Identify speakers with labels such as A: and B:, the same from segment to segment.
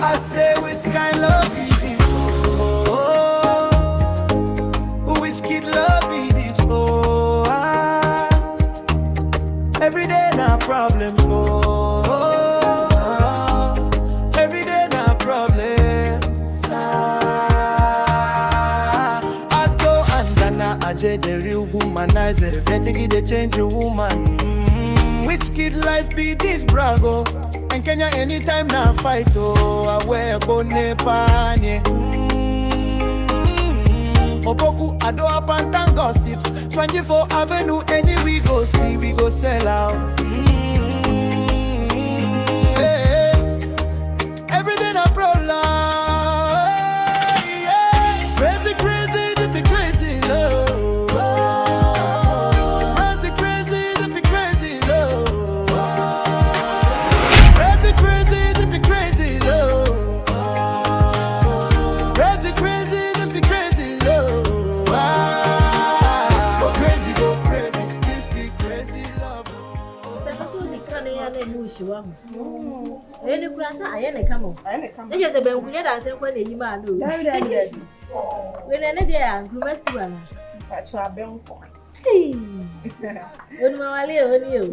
A: I say which kind love is this? Oh, which kid love is this? Oh, every day na problems. Oh, every day na problems. Ato and Dana Ajay, the real womanizer. Vetting they change a woman. Which kid life be this brago? And Kenya anytime na fight, oh, I wear bone panye. Opoku ado up and tang gossips. 24 Avenue, any we go see, we go sell out. Hey, every day na problem. Yeah. Crazy, crazy, this be crazy, oh. Crazy, crazy, this be crazy, oh. Crazy, crazy, this be crazy, oh. Crazy, crazy, this be crazy, oh. Go crazy, this be crazy love.
B: So the kind of emotion wa. Any class I ain't come. They just a ben we dance when you man do. When any day I'm to one.
C: That's why Ben.
B: Hey. When my you.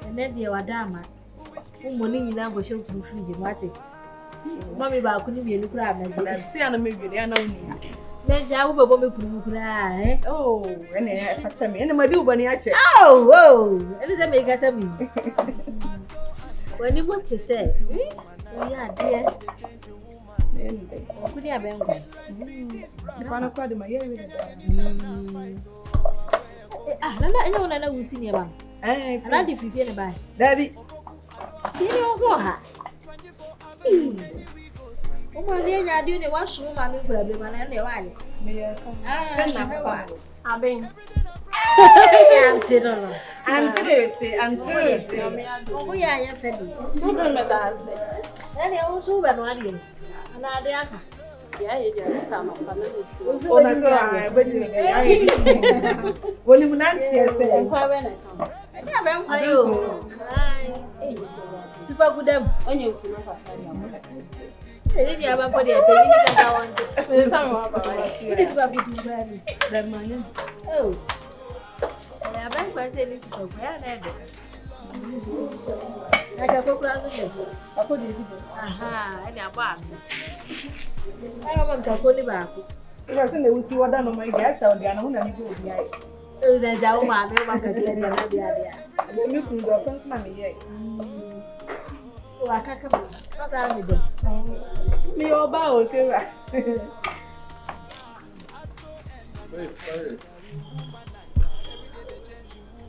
B: And then the Wadama. Money in our show from Fiji, Marty. Mommy about couldn't be a look at me.
C: See, I'm maybe they are not me.
B: Then I will cry.
C: Oh, and I catch me and my do bunny.
B: Oh, and it's a make us a me. When you want to say, yeah, dear. Could you have been?
C: One of my ear.
B: I don't know who's in your bank. And I did you feel about
C: Debbie.
B: you know what? Oh, my dear, I do the washroom. I'm in for a bit and the wine. I've been. Auntie. Oh, yeah, you're fed. Then you also went on you. And I asked, yeah, you just some of the
C: When you not say,
B: when I come. I never for you. Super good on you. I didn't have a body. I want some of this baby to bury that money. Oh, I haven't quite said this for I got a problem. I put it. Aha, I got one. I want to call you back.
C: It wasn't the Uti Wadan on my gas out there. I don't know who
B: Oh, then Jauman, no one can get the idea.
C: You can go from money.
B: Oh, I can't come. What are you doing?
C: Me all bow if you're right.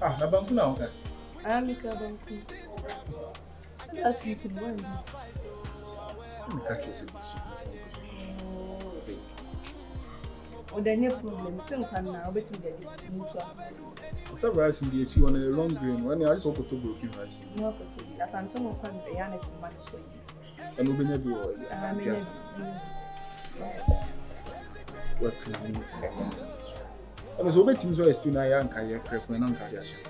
D: Ah, na banku na okay.
C: I'm a banku. That's you can win.
D: Me catch you say this.
C: Oh, then your problem. Some can now bet you get mutual.
D: So rice in the see on a long grain. When I just hope to broken rice.
C: No, that's and some can be an man so you.
D: And we never be all. What can you? And so bet him so as to na yan kaya prep when on kaya share.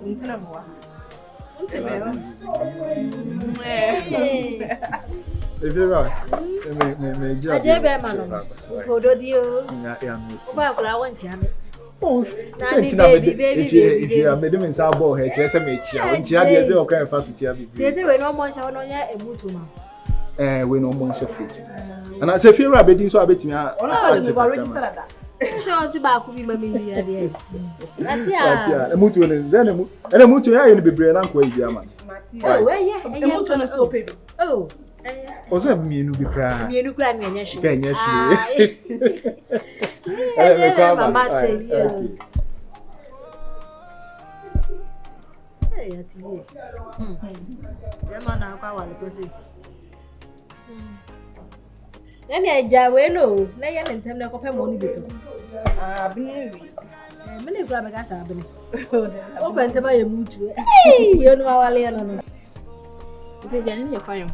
C: Until I'm one.
D: If you're right, me
B: I dare bear man. Cododio. I want you.
D: Oh, if you are made him in Sabo, he says a match. When she had the okay fast chair.
B: They say we no more shall on ya a mutuma.
D: We no more fridge. And I say, if you're a bed, so I bet me.
B: So to back be mammy. That's
D: yeah. A mutu and then a mutu, I will be brain and quay, German.
B: Oh, yeah,
C: a mutu and a soap.
B: Oh,
D: was that me to be crying?
B: you look like me.
D: Can you?
B: Let me no. Let me tell you, I money bit. Many grab a gas. Open to buy a mutu. Hey, you know how I learn. If you're fine.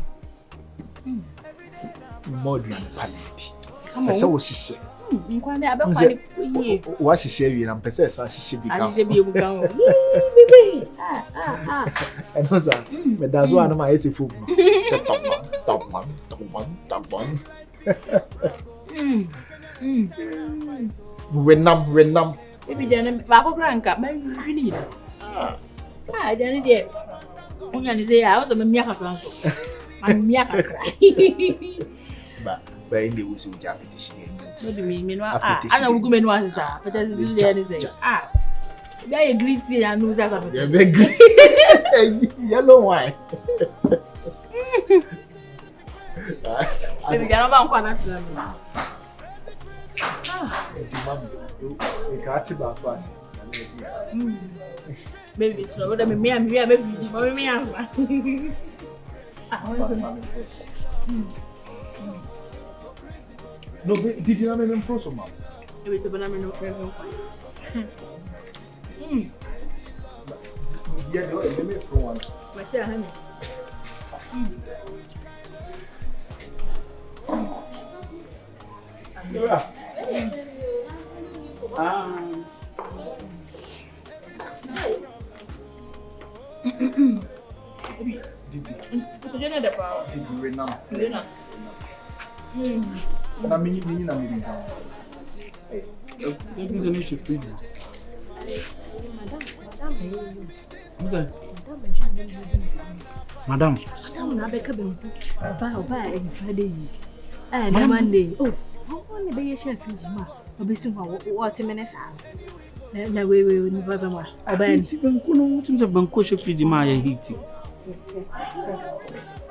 D: Modern palette. I saw what she said.
C: Nkwame abekwa ni
D: wa hihye wi na mpese sa hihye bi ka.
C: Ahihye bi ebuka ho.
D: Eno sa me da zo anama ese fu. Top. Wenam.
C: Ebi jana ba ko kranka ba hwini. Jana de. Onya ni se ya o so me mia kakra so. Ma mia kakra.
D: Ba inde wusi uja petition enyi.
C: No di me no ana wugu me no asesa. Petition de ni say. Bi aye green tea ya no za petition.
D: Be green. Yellow wine.
C: Ebi jana ba nkwa na tira me. Baby, it's not what me and me have a video, but me have.
D: No, did you have any frozen mom?
C: Every time I'm no friend.
D: Yeah, no, let me throw one.
C: What's your honey?
D: Na me na me.
E: Eu fiz nem chifre. Madam.
B: Madam na beka be ba e Friday. Na Monday. Oh, only be ye chef jima. Obesu ho what minutes na we ni baba ma. Oba ni.
E: Banco no temos banco chifre de maia hiti.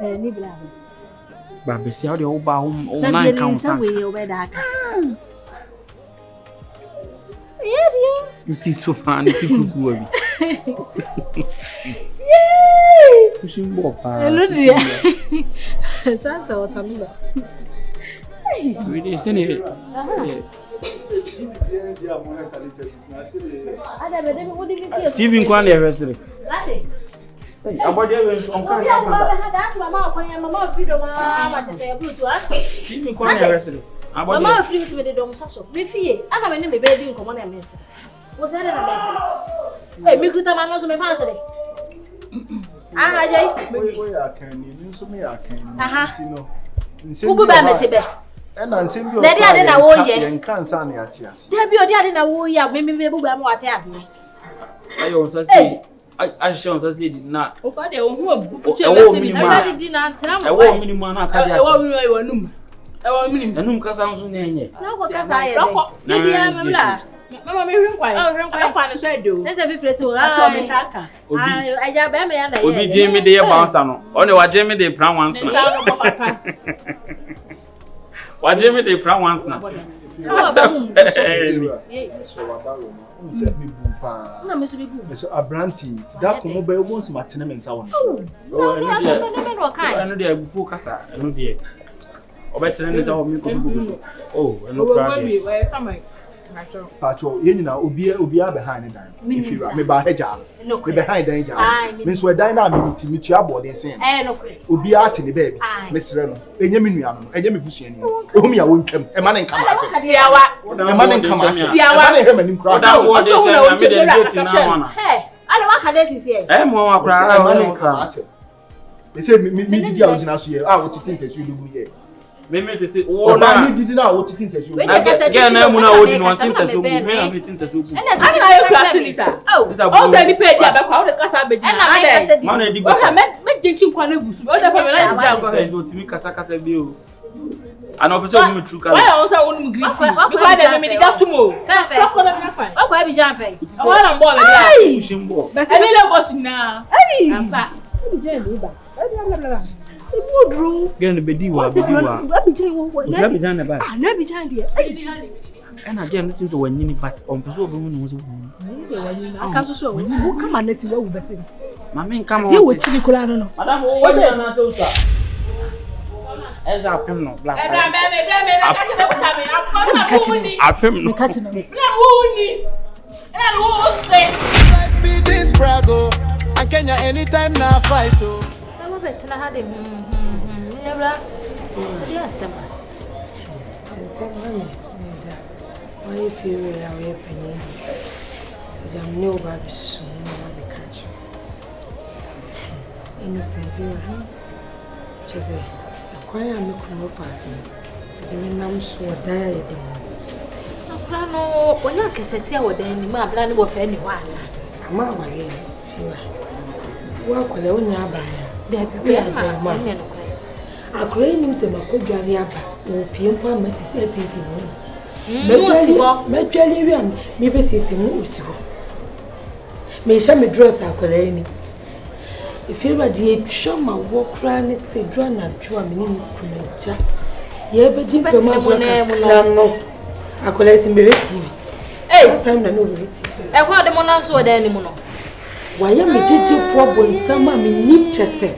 B: Ni bla.
E: Ba be se o ba o na count.
B: Na we o be da ka.
E: Iti so fan iti kuku abi.
B: Yay!
E: Kushimbo pa.
B: Hello dia. Sasa watamila.
E: We dey say ne. TV nkwan dey resere.
B: Lati.
E: Abode we on kan ya
B: Mama that's mama kwanya mama freedom ma chese blue to
E: TV nkwan dey resere. Abode
B: mama freedom me dey dom saso. Me fie, aka me ne me be di nkomo na mesi. Wo se na mesi. Mi kuta ma no so me fanse de. Jai.
D: We ya kan ni so me ya kan ni.
B: Aha.
D: No.
B: Ubu ba metebe.
D: Na nsem bi o.
B: Na dia de na wo ye.
D: Yen kan sa na ati ase.
B: Dia bi o dia de na wo ye, me bubu am wate ase.
E: Ayo so say I show so say na.
C: O ka de o hu abu fuche
E: we
C: se
E: ni.
B: Na di na ntena mo.
E: Ewo minimum na aka dia.
C: Ewo num. Ewo minimum.
E: Enum kasa nso na enye.
B: Na ko kasa ye de. Ni dia mamla.
C: Mama me hwen kwai. Hwen kwai no so do.
B: Nse bi freti o.
C: Acho me saka.
B: Aja ba me ya na ye.
E: Obi Jamie de bounce no. O ne wa Jamie de plan once na.
C: Nsa no papa.
E: Wa Jamie de plan once na.
D: So wa ba ro no. Unse mi bu pa.
B: Na me so bi bu.
D: So abranti da ko mo ba e won so matene me nsa won so.
E: Eno de abufu kasa. Eno de. Obetere ne za o mi ko bubu so. Oh, eno pra de.
C: We samai.
D: Pacho ye nyina obi behind dan. If you me ba heja. Me behind dan ja. Me so dan na me miti abode sen.
B: No kure.
D: Obi ate ne baby. Me sere no. Enye me nua no. Enye me busuani. Ehum ya won twam. E ma ne nkama ase.
C: Siawa.
D: E ma ne nkama ase.
C: Siawa.
D: E ma ne hema nim kra.
E: Oda wo de che na me de date na wana.
B: Ale wa kada sisi e.
E: Mo wa kra ma ne nkama
D: ase. They say me didi a ogina so ye. Ah wo titi ntesu lugu ye.
E: Me tete wo na.
D: Oba ni didi na wo titi ntesu.
E: Ge na mu na wo di no tintesu bu. Me na me tintesu bu.
B: Ena
C: Acha ayo class ni sa. O se ni page abekwa o de kasa abeji.
E: Ma na di go.
C: O ka me jinchi nkwa na gusu. O de fa me na di agwa.
E: E do timi kasa bi o. Ana obi se wo me true kala.
C: Why on say wonu greet me? Because dem me dey get to mo.
B: Perfect.
C: Stop calling me fine.
B: Wa bi jampe.
C: O wa na mbo me dey.
E: Kushimbo.
C: Any Lagos na. Amba.
B: Je ni ba. Ibudru.
E: Gen be di wa.
B: Abijay wo.
E: Na be dan na ba.
B: Na abijay de.
E: Ena gen no tinto wanyini but on person obi mu no so.
B: Ni wanyini. Aka so wo kama na ti wa wu bese.
E: Ma me nka ma.
B: De wo chiri kola no.
E: Madam wo wanya na so sa. Eza apem no black.
C: Me catch me put me.
E: Apem no.
B: Catch no.
C: Na wuni. Na wo say.
A: Life be this brago. And Kenya anytime na fight oh.
B: Mama betina ha de. Ni bra. Dia asema. Asema ni.
F: Why if you were away penny? Jam no baby so no one catch you. Innocent viewer, just a quiet look no passing. The men so die at the moment.
B: No, when I can say what then, my brand of anyone.
F: I'm not worried. Walk alone nearby. There be a man. A great news of my good Janiaba, or Piumpa, Mrs. S. Medjalian, maybe she's a moose. May shall me dress our colony. If you are dear, show my walk round and say, Drawn and Drum in Kumaja. Ye be deep to my no. I collect in TV. Hey, time I know TV.
B: I want the monarchs or the animal.
F: Why am I teaching for boy summer me nip chese?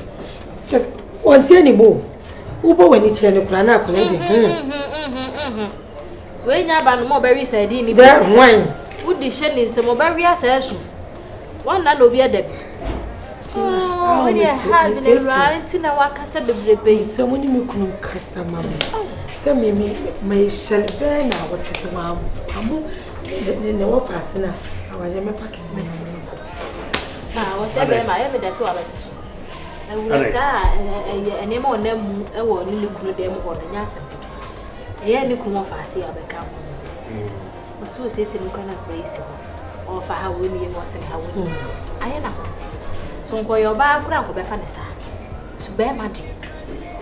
F: Just want any more. Ubo when it's a plan, collecting.
B: When you ban more berries, I didn't
F: that wine.
B: Would the shelling some more berries as one that will be a debit. Oh, yes, I didn't write in a waka baby.
F: So many me couldn't cast some mammy. Some me may shall bear now what was a mom. Then no fastener. I was a packing myself.
B: I was ever my evidence. I was a name on them, a one little them or the Yasser. Yeah, you come off, I see, I become. So says in Ukraine, grace or for how women was and how women. I am not. So, go your background, go Fanessa. To bear my dream.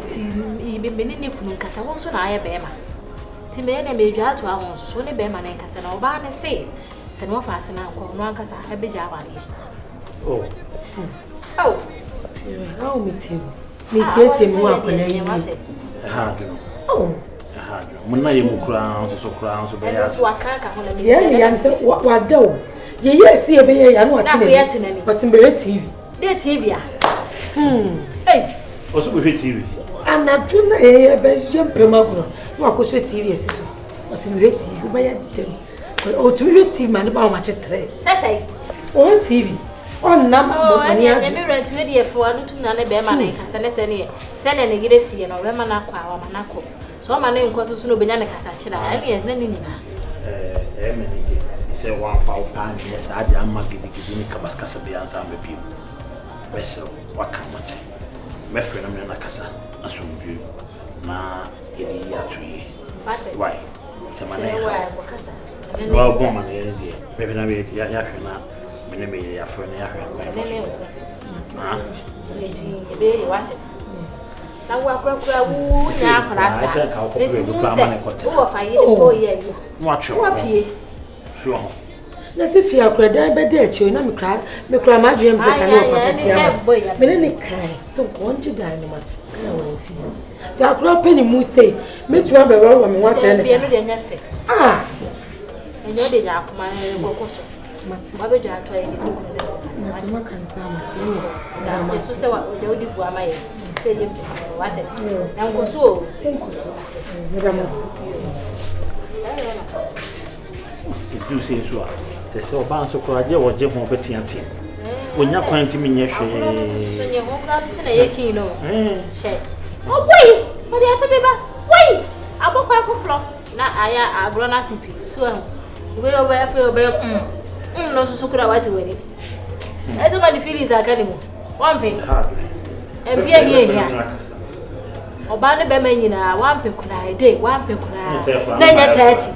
B: Timmy Kunukas, I also I bear my. Timmy and Major to our own, so only bear my name, Cassan or Barney say. Send off us and Uncle Noncas, I have a job.
E: Oh,
F: how meet you? Miss Yes, you walk when you want it. Oh,
E: when I am crowns, so crowns, so they ask.
F: Yeah, what do? Yes, see a baby, I know what's in but some very TV.
B: Dear TV.
F: Hey,
E: what's with TV?
F: And I do not hear Belgium Premago. You are going to TV, yes, what's in red TV, by a day. Or to read TV, man, about much a tray.
B: Say,
F: on TV. On number,
B: and you rent media for a little nana bear man, send any gracie and a Remanaco, Manaco. So my name was no banana Casachina, and then
E: say one foul pan, yes, I am Maggie Cabascasabians and the people. Vessel, what can I say? My friend, I'm in a casa, assume you. Ma, why? Well, woman, maybe not be Yafina, maybe a friend. Now, what watch your sure.
F: Let's if you are dead, but dead, you know, me cry my dreams. I can't cry. So, want to dynamite. So, I grew up in Moose say, me to have a roll when we watch anything. Ah, and you did not my workers. Mother, I tried to so what would you do? Am I saying what it? And was so.
E: If you say so, say so, bounce of Raja or Jim or Betty and Tim. When you're going to mean, oh,
B: wait, what do you have to be back? Wait, I'm a purple flock. Now I am a grown ass. So, we're aware for your no, so could I wait away. As a man feelings are getting one pay. And be here. Obana Bemenina, one pay could I day, one pay could I. Then you're 30.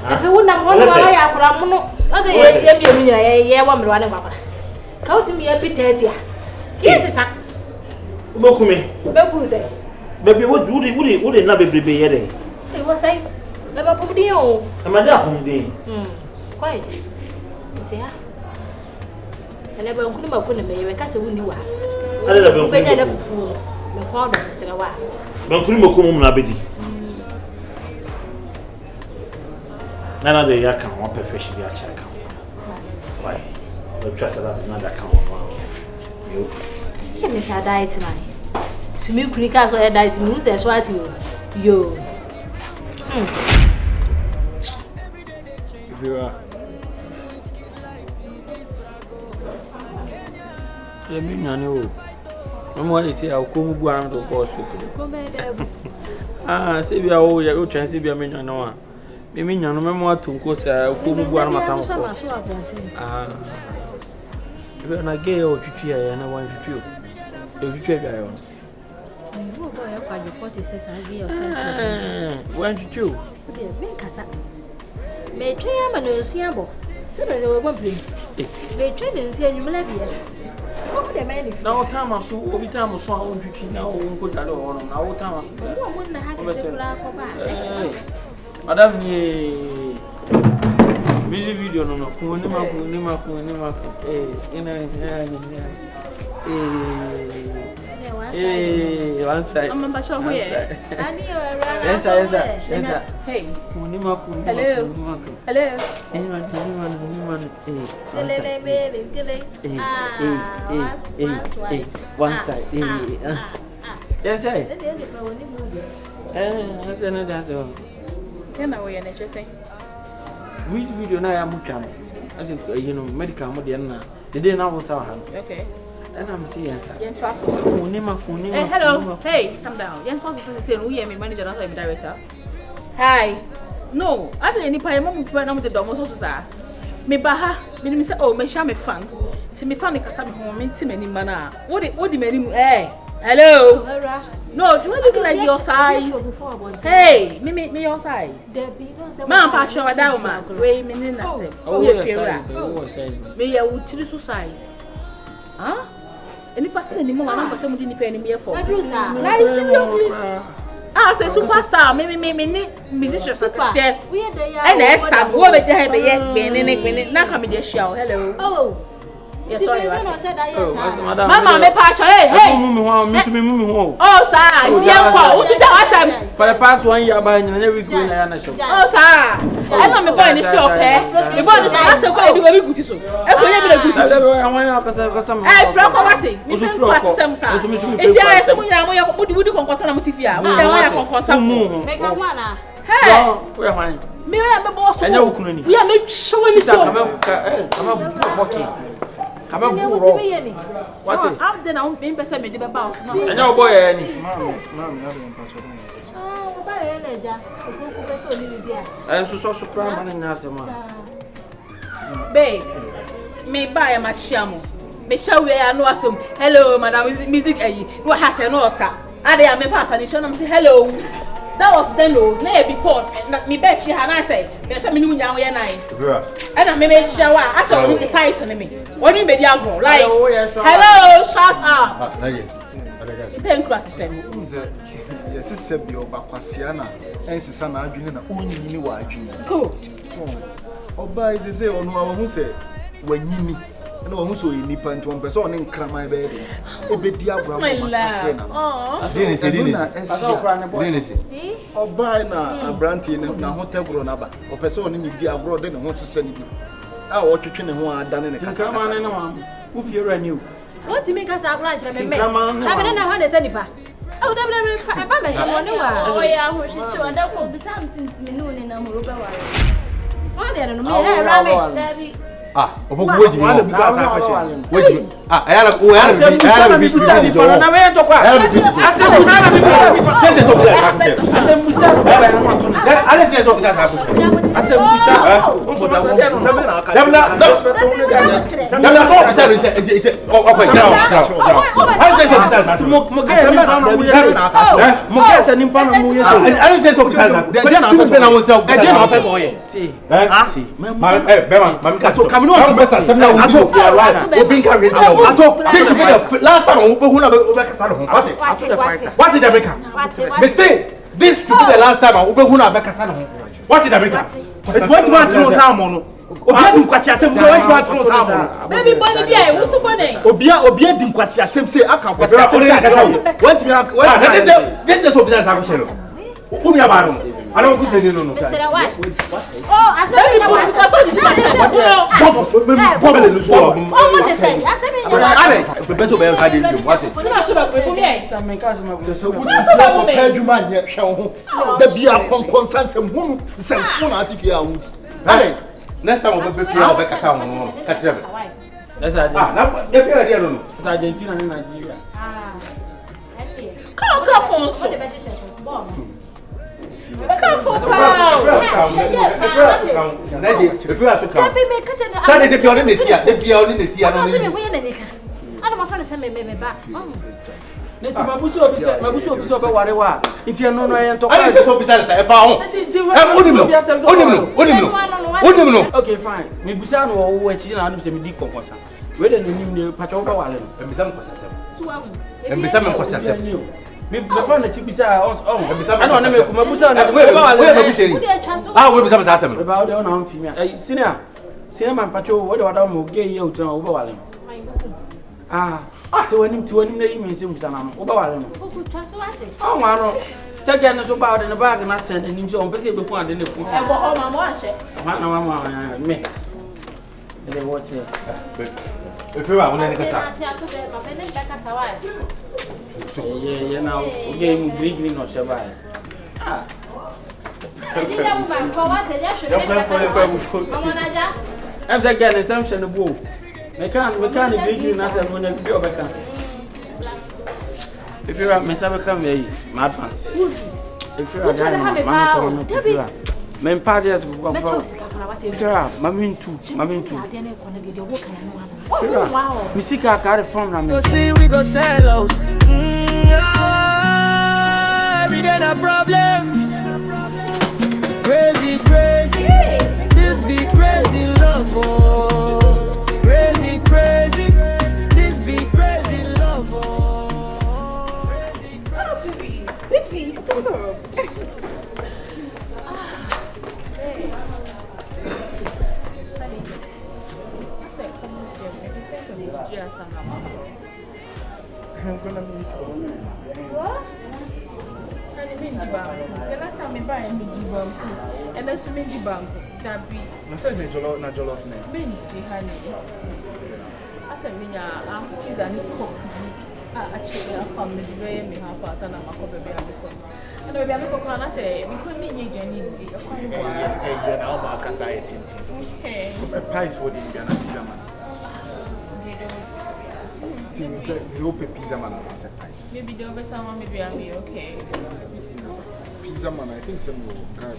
B: If you wouldn't have one of my as a year, one running papa. Count me a bit 30. Yes, sir.
E: Bokumi,
B: Baby,
E: baby, what would it not be here?
B: It was I never put the old.
E: I'm a damn day.
B: Quiet. Yeah. And never could have put a baby because I wouldn't do. I don't know when you're fool. No problem, Mr. Away.
E: Don't come home, Nabidi. Another year can one profession be a check. Why? The trust that another account. You.
B: Yes, I died tonight. To me, Krika, so I died to lose as what you. If
G: you are. Let me know. No more, you see, I'll come to hospital. Ah, say we are all your chance to be a million. Mimi nyano memo atunko sa ko mu bua na matam ko. Na gay o twitwi ya na wan twitwi o. E twitwi ga yo.
B: Wo boy ya kwa 46 agi o tense.
G: Wan twitwi o.
B: De me kasa. Me twa ya ma no nsia bo. Se do we bon play. Me twa de nsia nwumla bia. Wo de me ni.
G: Na o tama so obi tama so a o twitwi na o nko tale o no na o tama so.
B: Wo mo na ha ke se kula ko ba.
G: Madam ni music video no kuni ma ina one side
C: I'm about to here.
B: Ani o ra.
G: Yes.
C: Hey.
G: Kuni ma
C: Hello. Hello.
G: One side. Yes,
C: Can I wear an HSA?
G: Which video na ya mutwa I think medical mo de na the day na was our hand.
C: Okay.
G: And I'm seeing answer.
C: Yen traffic.
G: Hey,
C: hello. Hey, calm down. Yen traffic say we hear me manager not I'm director. Hi. No, I don't any pay mom put na mo de domo so sa. Me ba ha, me say oh me sha me fan. Ti me fan kasa me ho me ti mani mana. What the mani hello. No, do you look like your size? Hey, me your size. Mama patch your down ma. Wait, me na say. Oh, me ya utiri so size. Huh? Any party ni mo na person di ni pe ni me for. Like seriously? Ah, say superstar. Me musician so say. And na esa wo be je be ye na ka me dey share. Hello.
B: Oh.
C: Yes, sorry.
G: Mama,
C: me patch. Hey. Oh, sir.
G: For the past 1 year, by every week, na show.
C: Oh, sir. I know me boy in the shop, The boy is ask quite a good good so. I if you are someone you are would concern Mutifia. Hey, me am a boss. We are not showing so.
G: Come on, what is?
C: I'm then I'm being person made about.
G: And your boy, any. I'm so surprised in Nasama.
C: Babe, me buy a machiamo. Me shall we are no assume. Hello, madam, is music a what has a no, sir? I am a pass and you show say hello. That was then, no, before. Me bet you had I say, there's a minimum young and I may shower. I saw the size on me. What do you mean, like, hello, shut up. Then cross the
D: yes, it's a bio Baquasiana, and Susanna Adrian, only you know I dream.
C: Good.
D: Oba is a say on who said, when you meet. No, who's so in Nippon to 1 person in Crammy baby. A bit diagram.
C: My love. Oh,
D: or buy now a brandy in a hotel grown up, or person in the diagram, then wants to send you. I want to train who are done in a castle.
G: Who fear and you?
B: What to make us our branch? I mean, I don't know how to send it back. Oh,
C: oh, yeah, which is sure. That will be something to me noon in a mobile. Oh, they don't know.
H: Ah, opo kuweji
D: ni wale bisa asa question.
H: Weji. Ah, ayala bisa ni pana na wewe tokwa. Asa bisa ni bisa. Kese so bisa. Asa bisa. Ale kese so bisa ka. Asa bisa. Onso bisa dia no. Yamna. Yamna so bisa ite. Okay, down. Ale kese so bisa ka. Mo kese na mo bisa. Mo kese ni pana mo yeso. Ale kese so bisa ka. Dia na pesa na won tell. Dia na pesa oye. Si. Si. Bema, mami ka so no last time what did America? Me say this should be the last time I will what did America?
D: It's what you want to know Salmon.
C: Baby boy, who's the money?
D: Obia din kwasi asem say aka kwasi asem I don't go say no.
C: Oh, I said
H: next time we'll be here back sound. That's now they feel idea no. It's Argentina and Nigeria.
C: Come on, so.
G: feel.
C: Careful, pal.
H: If you have to come. Tell the people in the sea, the people in the sea.
B: I don't want to send me back.
G: Neti mabuso obi so be ware wa. Nti eno no yen to
H: I just hope that I found. Onim.
G: Okay, fine. Me busa no wo achi na anu se me di konkosa. We de nanim ne pacho wo wale no.
H: Mbisa mkosasem.
C: Suamu.
H: Mbisa mkosasem.
G: Me fa na chi busa on.
H: Mbisa
G: ana na me ku mabusa na
H: we mabusha ni. Ah, we bisa msasem.
G: We ba wo de na on fi mi. Senior man pacho wo de wada mo ge ye utra wo be wale no. Ah. Ti wanim na yimi se mbusa na no. Wo be wale no. Oh, wano. Second so ba de na bag na send nim so on pese be pu ade ne pu.
C: E bo ho mama wa hye.
G: Mama me. Ele watch it.
H: If you want to get
G: Yeah, now game green no survive. Ah. I'm saying assumption of woo. Me can't green as I'm going to be over. If you are Miss Abacam, madman. If you are Mamma, men parties will Mammy too. Misika carry from them.
A: Go see, we go sell out. Every day the problems. Crazy. This be crazy love. Oh. Crazy. This be crazy love. Oh.
C: Baby, stop.
D: I'm gonna meet her.
C: What? The last time I buy a Minji Bank, and that's Minji Bank. That be.
D: I said, Najolo, name.
C: Minji, honey. I said, he's a new cook. Actually, I'll come with the way me half past and I'm a couple of baby. And I'll be a cook, and I say, we could meet you, Jenny. Okay.
D: A pies for the Indiana pizza man. Pizza man and a pies.
C: Maybe the other time, maybe I'll be okay.
D: Pizza man, I think some will guard.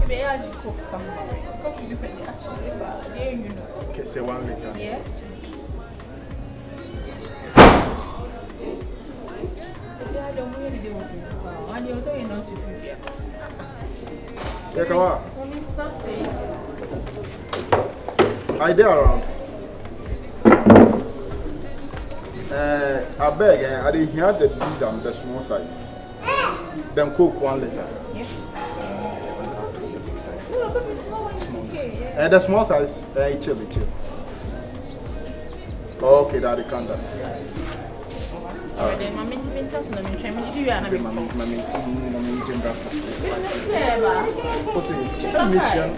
C: Maybe I just cook. Cook you actually, yeah, you know.
D: Okay, say 1 liter.
C: Yeah. I don't really do it. And you're also not to prepare.
D: Yeah, come on.
C: It's not safe.
D: I there around. I beg, I didn't hear the pizza, the small size. Then cook 1 liter.
C: Yeah.
D: Small. The small size, chill. Okay, that I can't.
C: Alright, then my main task is to do you and
D: mission.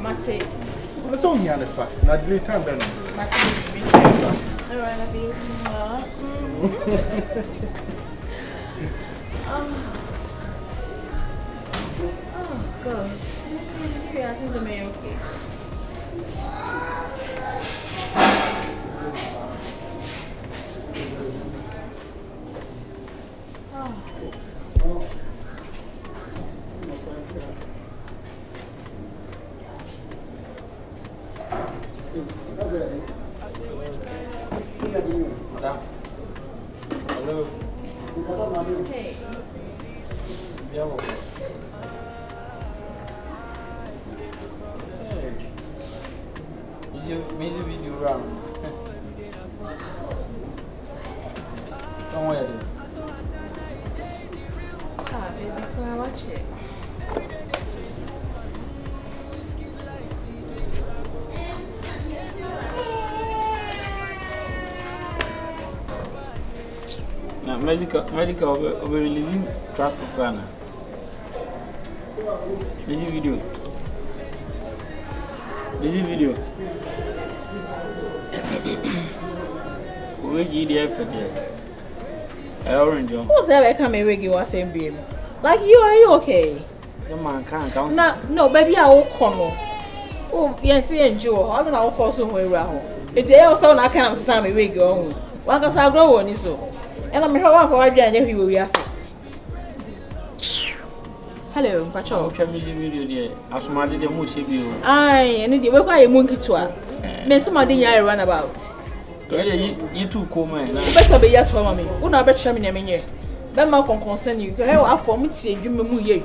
C: Mate.
D: Let's only on the fast. Not the time then.
C: Alright, I'll be oh gosh. Yeah, I think I'm okay.
G: Madam. Hello.
C: Okay.
G: Yeah. Is your music video run? Don't worry.
C: Basically, I watch it.
G: Now, medical will be releasing track of Ghana. Busy video. Where did you for there? I orange.
C: What's that? Come and you was saying, baby. Like you, are you okay?
G: Some man can't count.
C: No, baby, I will come. Oh, yes, enjoy. I don't know for some way around. It's also not kind of time we go. One can grow on this. And I'm sure one for my journey, he will be asking. Hello, Pacho.
G: Watch a music video there. As my did the most you.
C: Aye, and it work a monkey to her. May somebody run about.
G: You too, come on.
C: Better be yet to mammy. Una bet shamin a minute. That Malcolm concern you. How for me to say, you may move your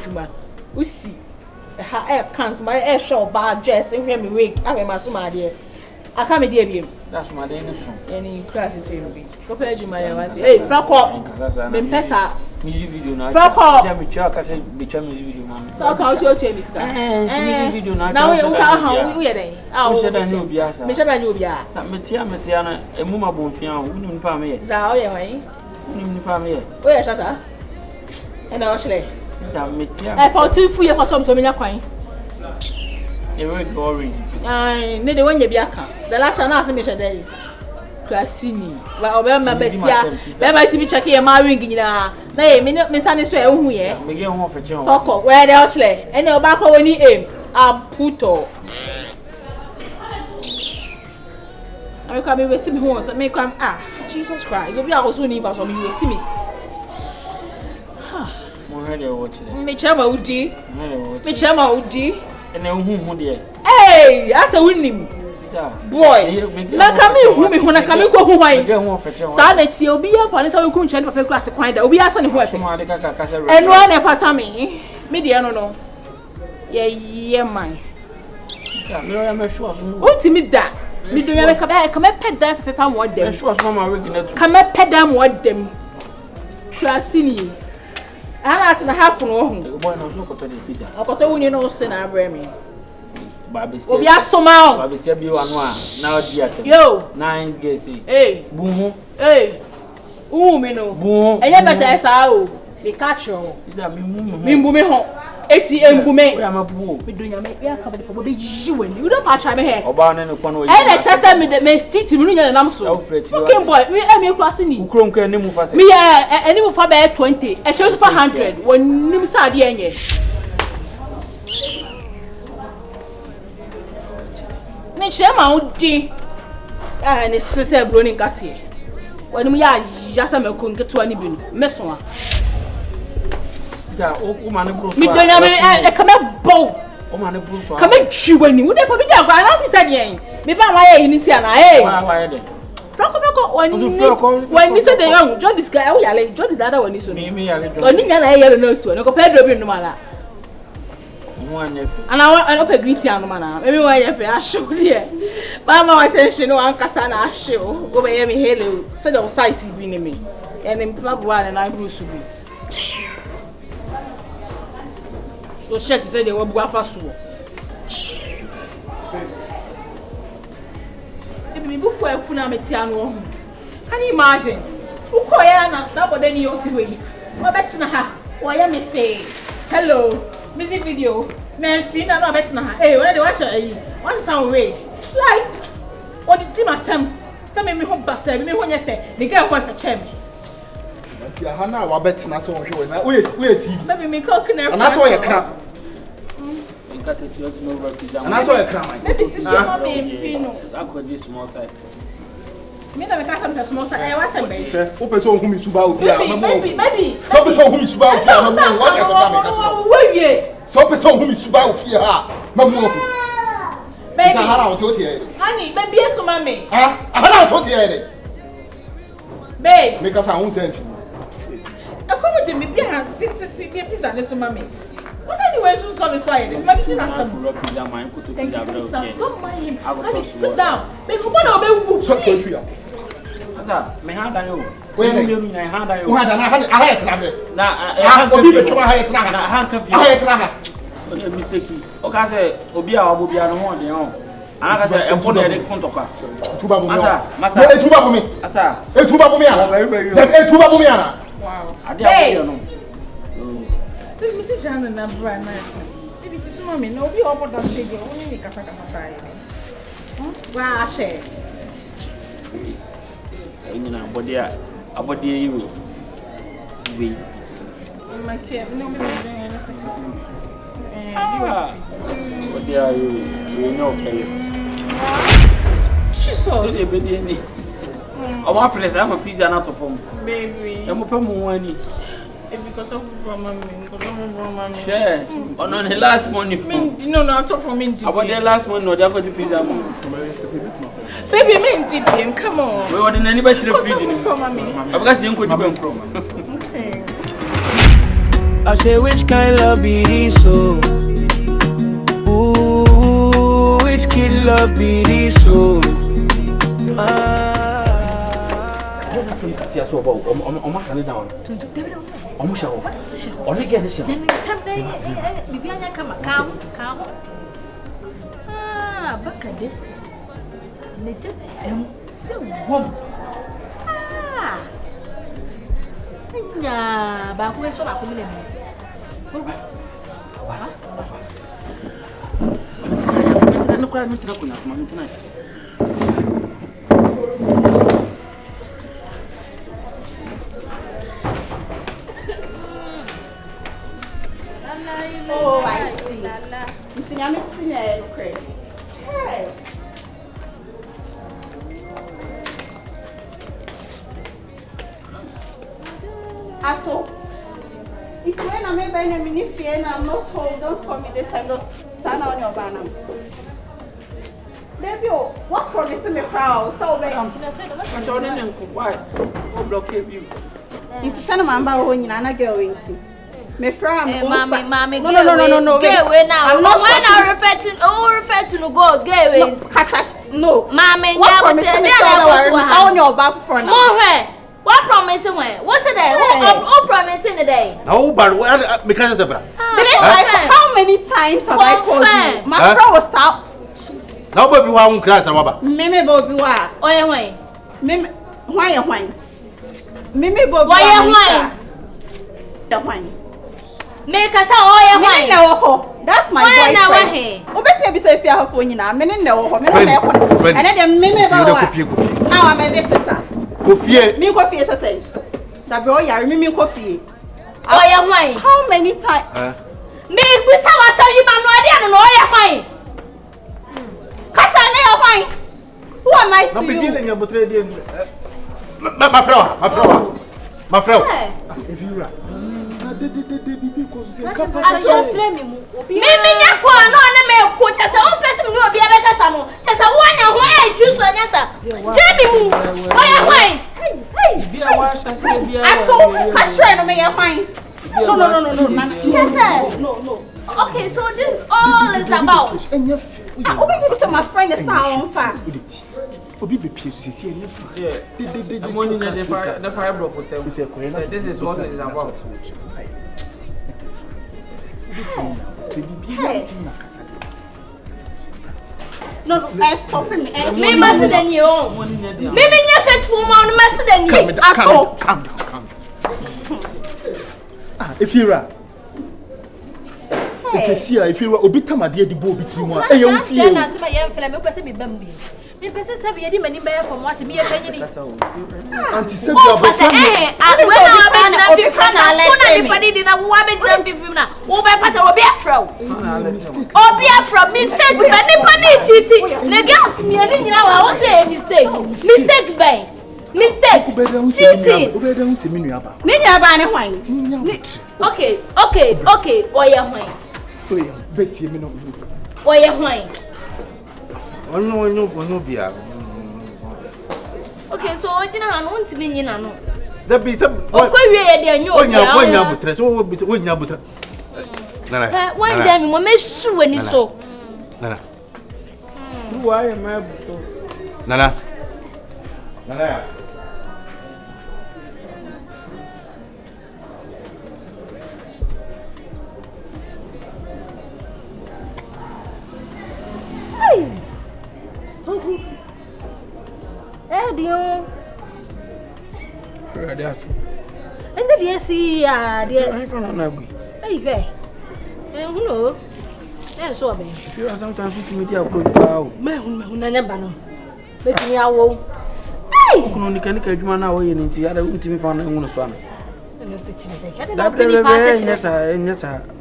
C: we see. Her air cans, my air show bad dress, and hear me wake. I am my summa dear. I can't be dear. That's my Danish song. Any classes in me. Compare you my hey, fuck up. Then pesa. Music video now. Fuck up. I'm a child. I said, be music video, man. Talk out your chair, Miss Guy. Music video now. Now we are there. I said, I know Biasa. Miss Anubia. Metiana, a mumma bonfian, who didn't pay me. Zao, way. Who didn't pay me. Where shut her? And I was like, I fought 2 for your some in a coin. Very boring. I need the one you be a car. The last time I asked me, Shadday. Classini. Well, remember, Bessia. Never to be checking a marrying in a nay, Miss Annie swear who ye. Begin off a job. Fuck, where the outlay. And no back when you aim. A puto. I can't be wasting me once and make come. Ah, Jesus Christ. If you are also need us or me wasting me. Me chama Udi. Me chama Udi. And then who dear? Hey, that's a winning boy. Now come in, when I come in, go away. Silence, you'll be up on it. I couldn't change for class. Quite there will be a son of weapon. And one if I tell me, Mediano, no. Yeah, mine. What to me that? Me do you come a pet them if I'm what them. Come a pet them what them. Classini. I had to have no boy no so got to the pizza. I got to win no sin I bring me. Baby say. We are so mal. Baby say be one now dear. Yo. Nice guy say. Hey. Boom. Hey. Me no. Boom. And you better say o. Be catch you. Is that me boom me ho. Eti embu me. We am a boo. Me do nya me. We are cover for be you and you don't patch me here. Oba na no kono. Eh na chese me stick me nya nam so. Okay boy, me class ni. Ukrom kan nemu fa say. Me eni mu fa be 20. E chese for 100. Won nim sa de enye. Me che ma udi. Ah ni sese bro ni katie. Won mu ya sa me ko nketo ani bi no. Me so a. Me don't have a come up bow. Oh, man, a bruise. Come and chew when you would never be there. I said, me by my initial. Why? When you said the young John this guy, we are John is the other one. Is me. Only I hear no so. No compare to no matter. And I want an open greeting on man. Maybe why if I show here. But my attention, one Cassana show. Go by me, hello. Said the size is being me. And in Pabwan and I grew to be. Your shirt said they were Guafasu. If you before a Funametiano, can you imagine? Who call ya somebody in your way? No better than her. Why am I say hello, music video, man, Fina, no better than her. Hey, where the watch one sound way. Like, what did you attempt? Some me hope Bassam, me when you say, the girl went for Chem.
D: Hana wa bet na so hwe na we TV
C: baby me cook na
D: na so ye kra
G: nka te you no over pizza
D: na so ye kra man
C: baby ti so ma be mpino
G: akodi small size
C: me na me ka some small size e wa sem be
D: o pe so hu mi suba ofi a
C: baby
D: so pe so hu mi suba ofi a mamu what ya tata me ka tata
C: we wie
D: so pe so hu mi suba ofi a mamu ofi baby sa hala o to ti e
C: honey baby eso ma me
D: hala o to ti e
C: babe
D: me ka sa hu sen
C: I come with me be pizza next to mommy. What are you going to come inside? Imagine at some don't mind him. Honey, sit down. Baby, come on, baby.
D: So you.
G: Asa, me hand on you.
D: Where
G: you mean I hand on you?
D: I had to
G: na
D: obi be twa ha na
G: na hand cafe.
D: I had to ha.
G: Okay, mistake. Okay, say obi a obo bia no ho de ho. Anaka say empo na de kontoka.
D: Tuba bu me.
G: Masa.
D: E tuba bu me.
G: Asa.
D: E tuba bu me ana. E tuba bu me ana.
C: Wow.
G: Hey. No.
C: Baby, Mr. John and Brian. Baby, this is mommy. No, we all put that thing. Only make kasa sai. Wa she.
G: Ina abodi yiwe. We.
C: My kid, no me doing anything.
G: What are you know for
C: Jesus.
G: So they be any. O ma place am pizza na to form.
C: Baby.
G: E mo pe mo wani.
C: Because of mommy.
G: Share. On the last money.
C: No, I'm talking for me.
G: About the last money, no, they're going to pizza.
C: Baby, me did him. Come on.
G: We want anybody to feed him. I've got you could be from.
C: Okay.
I: I say, which kind love be this? So, ooh, which kid love be this? So,
G: See, I saw about almost down. Almost show. Only get the show.
B: Come. Ah, Bakade. Let them say warm. Ah. Yeah, but who is so back?
J: Oh, I see. I'm missing it. Okay. Hey. Ato. It's when I'm a benefit and I'm not told. Don't call me this time. Don't stand on your banner. Baby, what promise me proud? So, baby.
G: I'm telling you, why? What blockade you?
J: It's a man by one, and I go into. Me from
B: Mommy,
J: no.
B: Get away now. I'm not when I refer to no go. Get away.
J: No.
B: Mommy,
J: what promise me so on your back front.
B: What promising when? What's it there? Who promising today?
H: No, but because of the
J: how many times have I called you? My friend was out.
H: Nobody won't crash a rubber.
J: Mimi Bobby, why?
B: Why?
J: Mimi, why? Mimi Bobby,
B: why? Make us all
J: that's my boyfriend. Obviously, be safe here for you now. Men know and then Mimi now I'm a visitor. Me coffee as I say. That boy, I remember coffee. How many times?
B: Me, we saw you, man, no idea, no, you're fine.
J: Fine. Who am I to you?
H: My friend.
D: If you are.
J: No.
B: Okay, so this all is about.
J: My friend is on fire.
G: Yeah, I'm only the fire blow for sale. This is what it is about.
J: No, stop me.
B: Me master than you. Me faithful man master than you.
D: Calm down. If you're it's a if you were obitama dear the boy between one. Hey, you feel.
B: I say my young friend, me person be bambi. Me person say be any money buy from what me a penny.
D: Auntie said you are
B: when I be anybody did not want me jump film now. Wo be pata wo be afro. Obi afro mistake be anybody cheating. The girls me any nyina wa wo say mistake. Mistake by. Mistake. Cheating.
J: Ninya ba ne hwan.
B: Okay. Oya hwan.
D: Betty me no.
B: Oya hwan.
H: No, Bia.
B: Okay, so what did I want to be in?
H: There be some.
B: What could we have done? One day, we may sure when you saw.
G: Who I am,
H: Nana.
J: Dear.
B: And the dear see, dear. Hey, hello. Then so be.
G: If you are sometimes to me, I'll go to
B: Nana. Let me out. Hey!
G: Only can you man away in the other room to me found on a swan.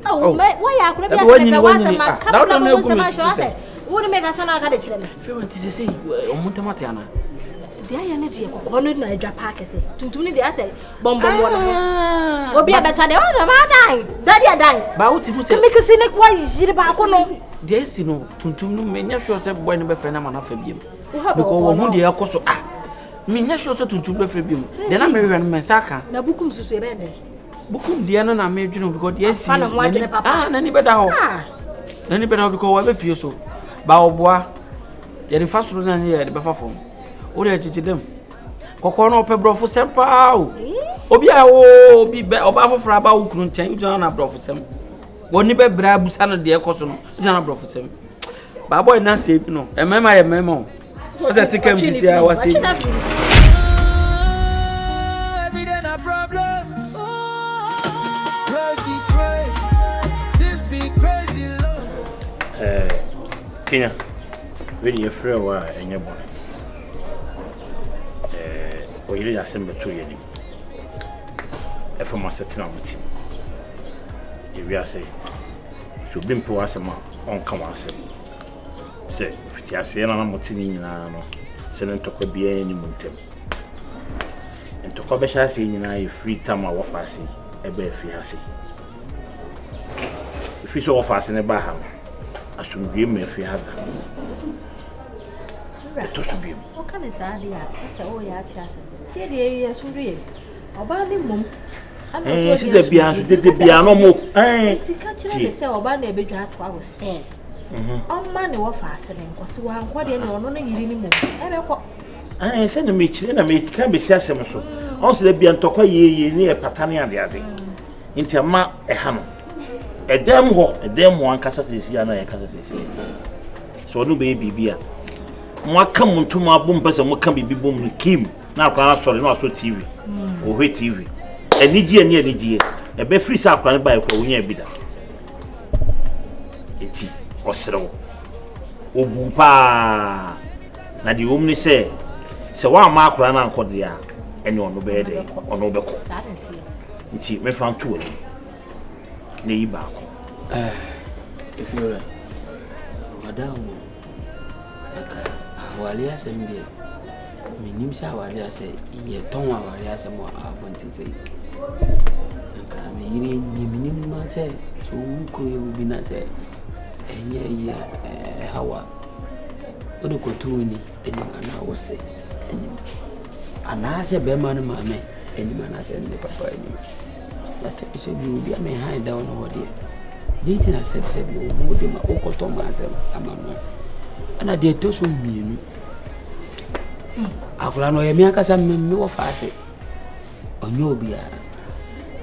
B: Oh, why I could have once a man. Couple of wouldn't make a son out of the children.
G: Say, on Montamatiana.
B: dia ya ne die kokoro no na adwa park se tuntum ne dia say bom wo no obi abecha de o ma dan daddy adan
G: ba uti bu se
B: me kese ne kwa yiri ba ko no
G: dia si no tuntum no me nya sure say boy no be friend na na fa biem because wo hu dia koso me nya sure say tuntum be friend biem de na me hwe no me saka
B: na bukum susu e be ne
G: bukum dia no na me dwene because dia si na ni beda ho na ni beda ho because wa be pie so ba oboa ye fa soro na ye de be fa fom o de chichi dem kokoro no pe brofo sem pa o obi a o obi be oba fofra ba wo kunu nchen ujana na brofo sem woni be bra busa no de ekoso no ujana brofo sem ba boy na se bi no emema ye mema o o te kem bi sia wa se
A: everyday na problems crazy this big crazy love
E: Kenya when you free wa enye bon o yiri ya sembe to yeni e for ma setting am team e wi ase so bimpo asema on ka wa ase se fiti ase na mo tini nyina no se ne ntoko bia ni muntem ntoko be sha ase nyina e free time a wo fa ase e be fi ase fi so wo fa ase ne ba ha asumdwe me fi hada to subim
B: o kan sa dia asa o ya chi ase se de ya asumdwe oba ni mum ana so
E: se de bia so de bia no mo
B: ti ka kire se oba na ebedwa ato awo se amma ne wo fa ase ne nkoso wa anko de ne ono na yiri ni mum ebe ko
E: se na me kire na me ka be si asem so on se de bia ntokwa ye ni e patane ade ade nti ama e ha no edem ho ankasa sesi ana yakasa sesi so no be bibia mo aka muntu mo abom pese mo ka bibi bom kim na akwa sori na so TV o hwe TV eniji e be free sa akwa ne ba ekwa wonya bida eti osrewo obu pa na di omni se wa ma akwa na ankode a ene ono be de ono be ko nti me fan tu ne iba ko
G: if you are madam aka awali asem de minim sha awali ase ye ton awali ase mo abonti sei aka me yiri ni minim ma se so ko ye bi na se enye ye hawa odo ko tuuni eni ana wo se eni ana se be ma no ma me eni ma na se ne papa eni ase se bi a me hide down over there date na se wo de ma okoto ma se amano ana de to so mienu akula no ye mi aka sa me wo fa ase onyo bia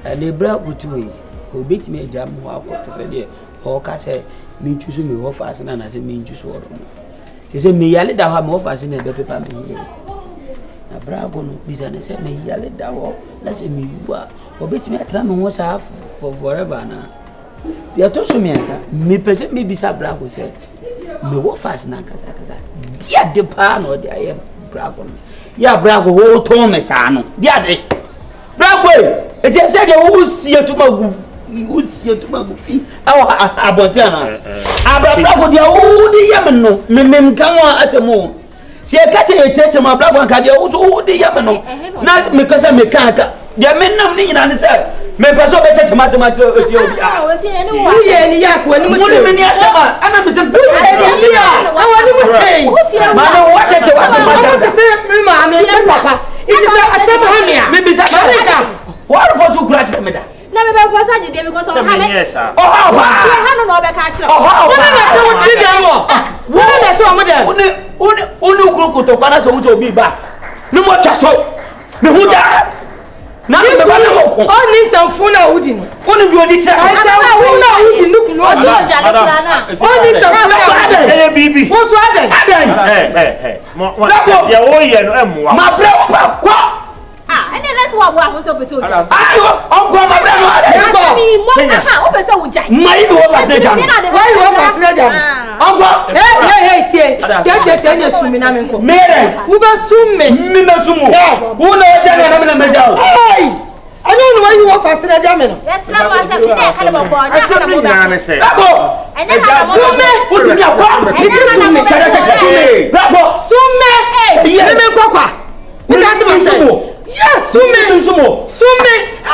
G: ade bra butuwe obeti me jam ho akoto se de o ka se mi chusu me wo fa ase na se mi chusu oro se me yale da ha me wo fa ase na be pepa me na bra go no bisa na se me yale da ho na se mi bua obeti me atra me ho sa for forever na ya to so me asa me pese me bisa bra go se me wo fa ase na kasa dia de pa no dia ye bra go ya bra go wo to me sa no dia de bra go e je se de wo sie to magu fi aw abontiana abra go dia wo di yam no mem kan wa atemo se ka se e cheche ma bra go kan dia wo di yam no na me kasa me kan ka dia menam ni nyina ne se me paso be cheche ma se ma to fi obi a ye ni ya ko ni mo ni me ni asema ana me se bu ya awani mo tei ma no wa cheche wa se ma se me ma me papa it is asema ha me a me bisa ka wa ro to kura che me da
B: na me ba kwasa je dey because of ha me
E: oh
B: ba ha no be ka kire
G: oh ba na te wo di dan wo na te wo dan oni ukuru to kwana so wo bi ba ni mo twa so me hu da na me ba na mo ko oni sanfo na wudi no oni bi odi tira sanfo na wudi nuku no so
B: jale kra na
G: oni sanfo na
E: eh bibi
G: wo so adan
E: mo ya wo ye no emwa
G: ma bre wo pa kwa
B: ene let's wa wa so pese oja
G: ayo onko ma bre no ada
B: ko mi mo o pese oja
G: mai bi wo fasne jam why wo fasne jam onko tie ne sumi na me nko mere wo be summe mi me sumu wo na oja na me jao hey anu no why wo fasne jam no
B: yes na ma se kide ka le mo ko na ka mo
E: na ne se
G: bravo ene ha summe wo ti ya kwa ene summe kada cha summe bravo summe ye me kwa
F: Yes, sume.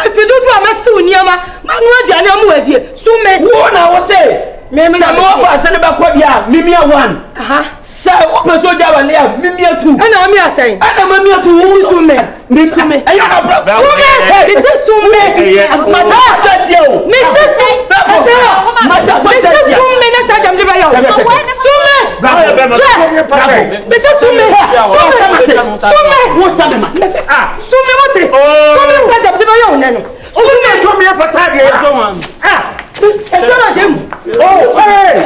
F: If you do a masu niama, Manu Jana Muadi, sume.
G: What I was say? Some of us and about Quadia, Mimia 1. So, open so down, Mimia 2.
F: And I'm saying,
G: I'm a Mimia 2, Sume.
F: I have a problem. This is Sume.
G: Madame, you. Mr.
F: Sume, I'm the Bayo. Sume. Mr. Sume. What's Sume, what's it? Sume, I'm the Bayo. Sume, told me a patati. It's not him. Oh, hey!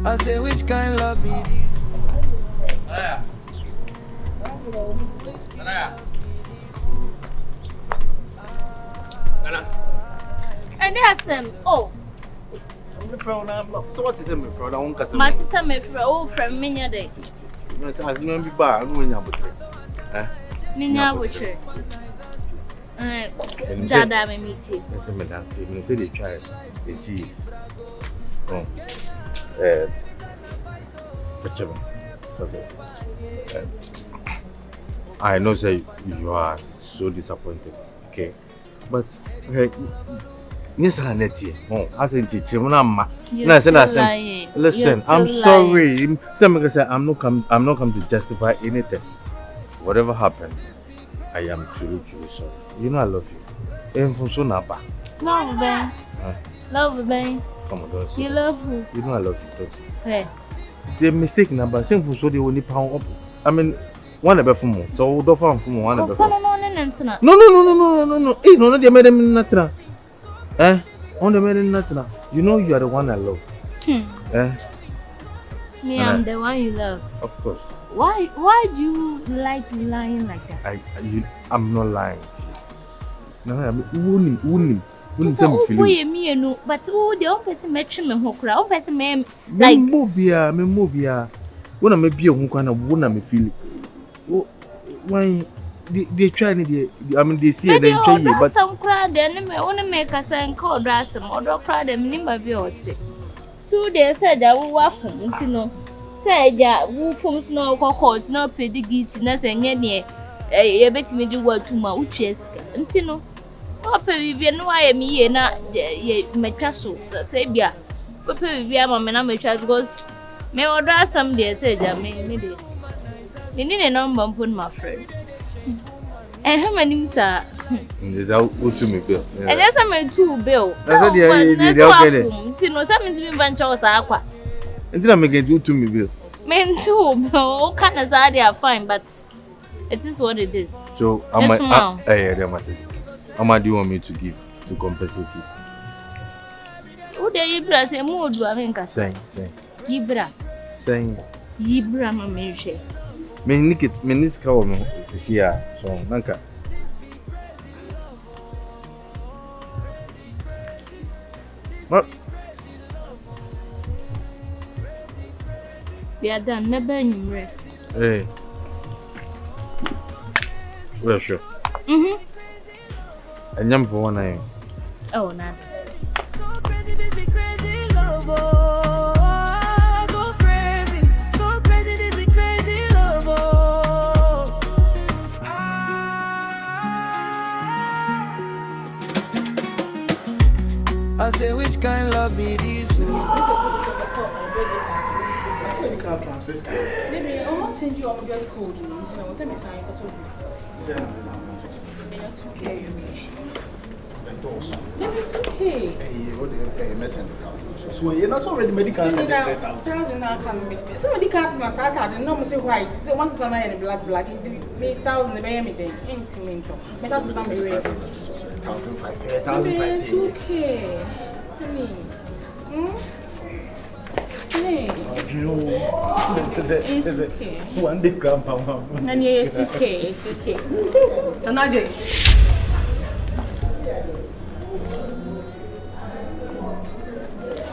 I: I say which kind love be
K: and that's oh.
H: So what is my friend? I won't cast
K: my sister, my friend, Minya Day.
H: I remember bar, I'm going to
K: Minya Butcher. Dada, I meet you.
H: Yes, madam. When they try, they see. Oh, whichever. I know, say you are so disappointed. Okay, but yes, I net you. Oh, I said, listen, I'm sorry. Tell me, I'm not come to justify anything. Whatever happened, I am truly sorry. You know I love you. And from so now,
K: love Ben. Love Ben.
H: Come on, don't say
K: you love who?
H: You know I love you, don't you?
K: Hey.
H: The mistake number, same for so they only pound up. I mean, one about for more. So do for one about. No. Hey, no, they made them nothing. On the made nothing. You know you are the one I love.
K: Me, I'm the one you love.
H: Of course.
K: Why do you like lying like that?
H: I'm not lying to you. No, I'm winning.
K: Just boy me no, but the own person met me who cry. Own person me like
H: mobia. When I may be a woman, when I feel it. Why they try they see and they try you, but
K: some cry then me only make us and call drasm or do cry them nimba beauty. 2 days said I will waff him, say ya who from snow cockles no pedigit na say near a bet me do what to my ucheska until Papa Vivian, why am I na my castle? The Sabia. Papa Vivian, my child goes. May order some day, said I may. You need a number upon my friend. And how many, sir?
H: Is out to me, Bill.
K: And yes, I made 2 bill. So, no, something to be venturous aqua.
H: And then I make it to me, Bill.
K: Men too, all kind of idea fine, but it is what it is.
H: So, how much do you want me to give to compensate you?
K: Who the Ibra say mood do I mean?
H: Say.
K: Ibra.
H: Say.
K: Ibra mamishe.
H: Me niska wo me sisi a so nanka. What?
K: We are done. Never anymore.
H: Hey. Well, sure. And yam for one eye.
K: Oh, not.
I: Go crazy, this be crazy love. Go crazy, this be crazy love. I say which kind love be this?
C: Maybe I want to change your dress code. You know, what's the sign for you? Okay.
D: those.
C: It's okay.
D: Hey, messing with us. So you're not already medical.
C: Somebody can't pass out. I don't know, say white. So once somebody black, it's me 1,000 the baby then. Ain't me to. But that's somebody real.
D: 1,500.
C: It's okay. I mean, hey. It's okay.
D: One day, grandpa.
C: And yeah, it's okay. It's okay.
J: Anaje.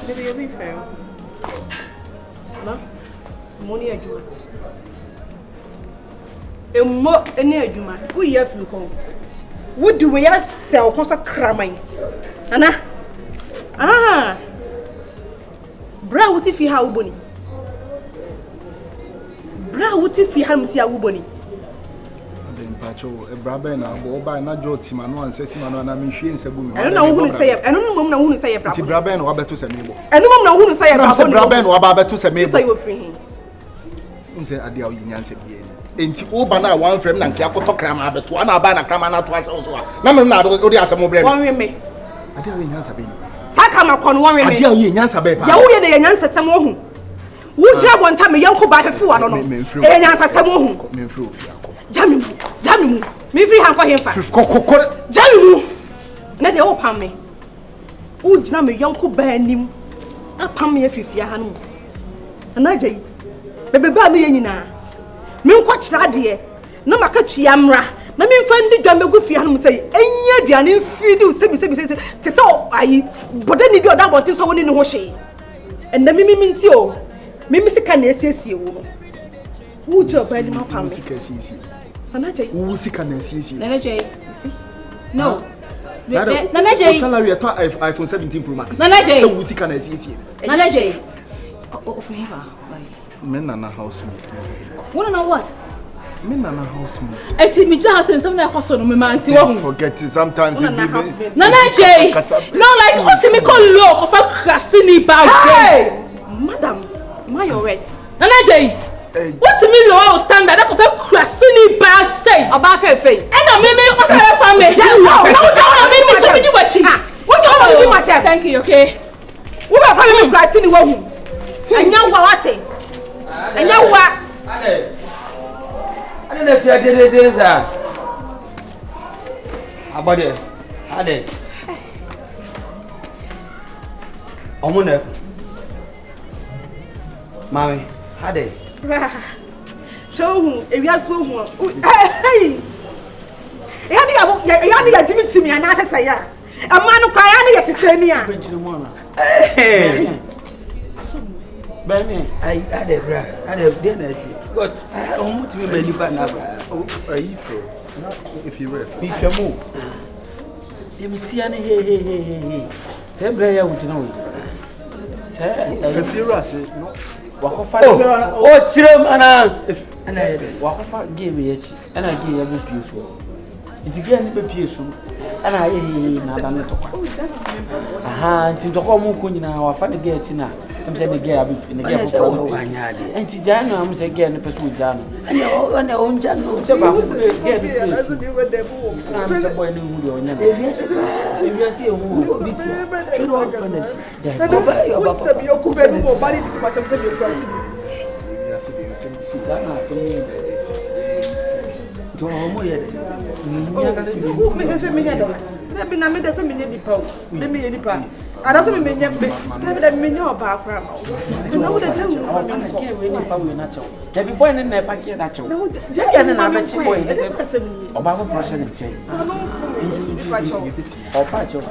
C: Baby, you'll be fair.
J: Ma, money adwuma. Emmo ene adwuma. Wo ye afi ko. Wo di we ya sell ko so kraman. Ana. Ah. Bra wo ti fi ha wo boni. Bra wo ti fi ha msi a wo boni.
D: Pacho, Braba na bo ba na joti ma no anse si ma no na me hwie nsegu me.
J: Eno na wo hunu say, eno no mom na hunu say Braba.
D: Ti Braba na wa beto se me bo.
J: Eno mom na hunu say Braba.
D: Braba na wa ba beto se me bo.
J: Say you free him.
D: Unse ade a wo nyanse bi eni. Enti o ba na wan frem na nke akoto krama beto ana ba na krama na to aso so a. Na me na do de asem bre.
J: Won we me.
D: Ade a wo nyansa be ni.
J: Saka makon won we me.
D: Ade a wo nyansa be pa.
J: Ya wo ye de nyansa tem wo hu. Wo ja bonta me yanko ba hefu wa no no. E nyansa tem wo hu.
D: Me mfiri ofi akọ.
J: Jamimu. Me free han kwa hemfa.
D: Kokokore.
J: Jamimu. Na de o pam me. Wo gina me yanko ba anim. Apam me afifia ha no. Na jai. Bebe ba me nyina. Me nkwa kira de. Na maka twia mra. Na me mfa ndi dwa megu fia no sei. Enya aduane mfidi o sebi te se ayi. Boda ni bi oda bonte so woni ne ho hwe. Enda mimi nti o. Mimi sika na esiesie wo no. Wo jo ba ni mapam me.
D: Sika esiesie.
J: Nana Jay.
D: Who sika na esiesie.
C: Nana Jay, you see? No.
D: Nana Jay. Salary at iPhone 17 Pro Max.
C: Nana Jay.
D: So who sika na esiesie.
C: Nana Jay. Oh, for him.
D: Men nana housemate.
C: Wanna know what?
D: Men nana housemate.
C: Eti mi ja sen some na kwaso no me ma anti wo.
D: Forget it sometimes it be.
C: Nana Jay. No like ultimate call low of a crasini bag.
J: Hey! Madam, my yours.
C: Nana Jay. What to me low standard that of a crasini bag say
J: about fe.
C: And I me o say family. No, me so me watching.
J: What you want to do matter?
C: Thank you, okay.
J: Wo ba family crasini wo hu. Enya wa wate. Enya wa.
G: Ade na fi ade za. Abade. Ade. Omune. Mami, ade.
J: Bra. Show hu, ewia so hu. Hey. Ya ni ya jimi timi ana sesa ya. Ama no kwa ya ni yete sani a.
G: Hey. Bani, ai ade bra. Ade dey na si. God, omo timi ma nipa na bra.
D: Ayi fro. Na if you ref.
G: Bi hwemo. Dem tia ne he. Se bra ya wuti na we. Se
D: if you rase no.
G: Wakofa o chire mana ana yede wakofa game yechi ana game ya bu pieso itige ni be pieso ana ye na da ne tokwa aha nti tokwa mu ko nyina wafa de ge echi na amse de ge abi ne ge fofo ko anyade nti jano amse ge ne peso jano ana onja no se ba ko ge ni pieso na amse boy ne hu de onya na ebiase hu obiti chiro wafa na ti da ba yo ba ko bi okuba bi mo bari di kwa tamse bi okura Tomo yede. Nyanga de.
J: Me efe me nyado. Na bi na me de se me nyedi pa. Me nyedi pa. Ada se me nyambe. Ta bi da me nyo ba akra ma. Na wo de jamu ma me ko.
G: Ke we ni pa we na chawo. Ya bi boy ne na pa ke na chawo. Je ke ne na ba chi boy ne se. Oba fo fo ne chen. Opa chawo.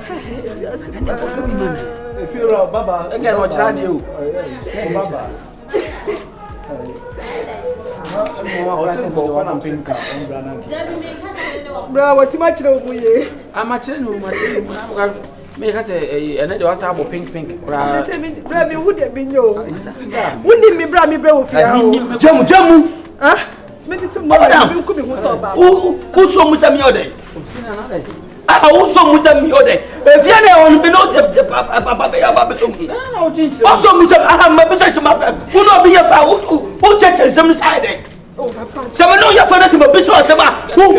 G: Ne ko ko mi na.
D: Efira baba.
G: E ke ro chira de o.
D: Baba.
J: Bra, what you much know we?
G: I'm a children, make us a another was about pink.
J: Bra, me would have been yo. Wouldn't me, bra, me, bro,
G: Jamu,
J: huh? Make it tomorrow. You could be who's
G: so much of your day. I also must have your day. If you are be not also must have my message to my who not be a foul who churches some side. Some know your father's a bishop. Who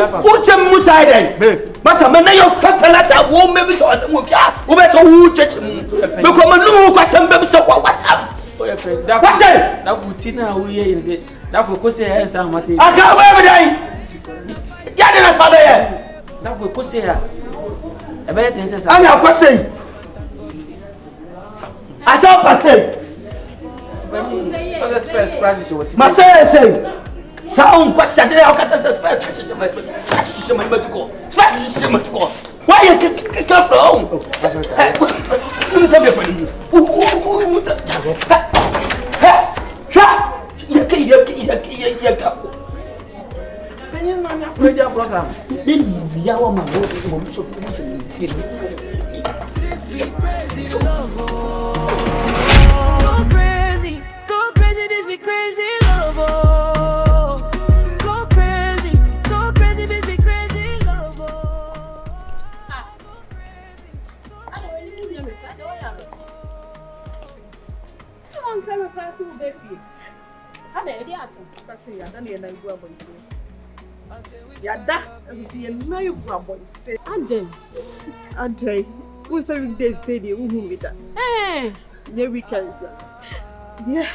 G: Muside? Masa me na your first last I won't maybe so at Mufia. Who better who church me? Because I know what some baby so what's up. What's it? That Butina we is it. That will cause a hands. I can't wear it. Get in a father. That will cause a better things. I'm not passing. I saw passing. Marcel say. Sound question there. I'll catch the space. Why you come from? Who is everybody? Go crazy, this be crazy love.
J: Yada, as you know, you grumble. Say, Ande, who say they say they won't meet that? Eh, there we can, sir. Yeah,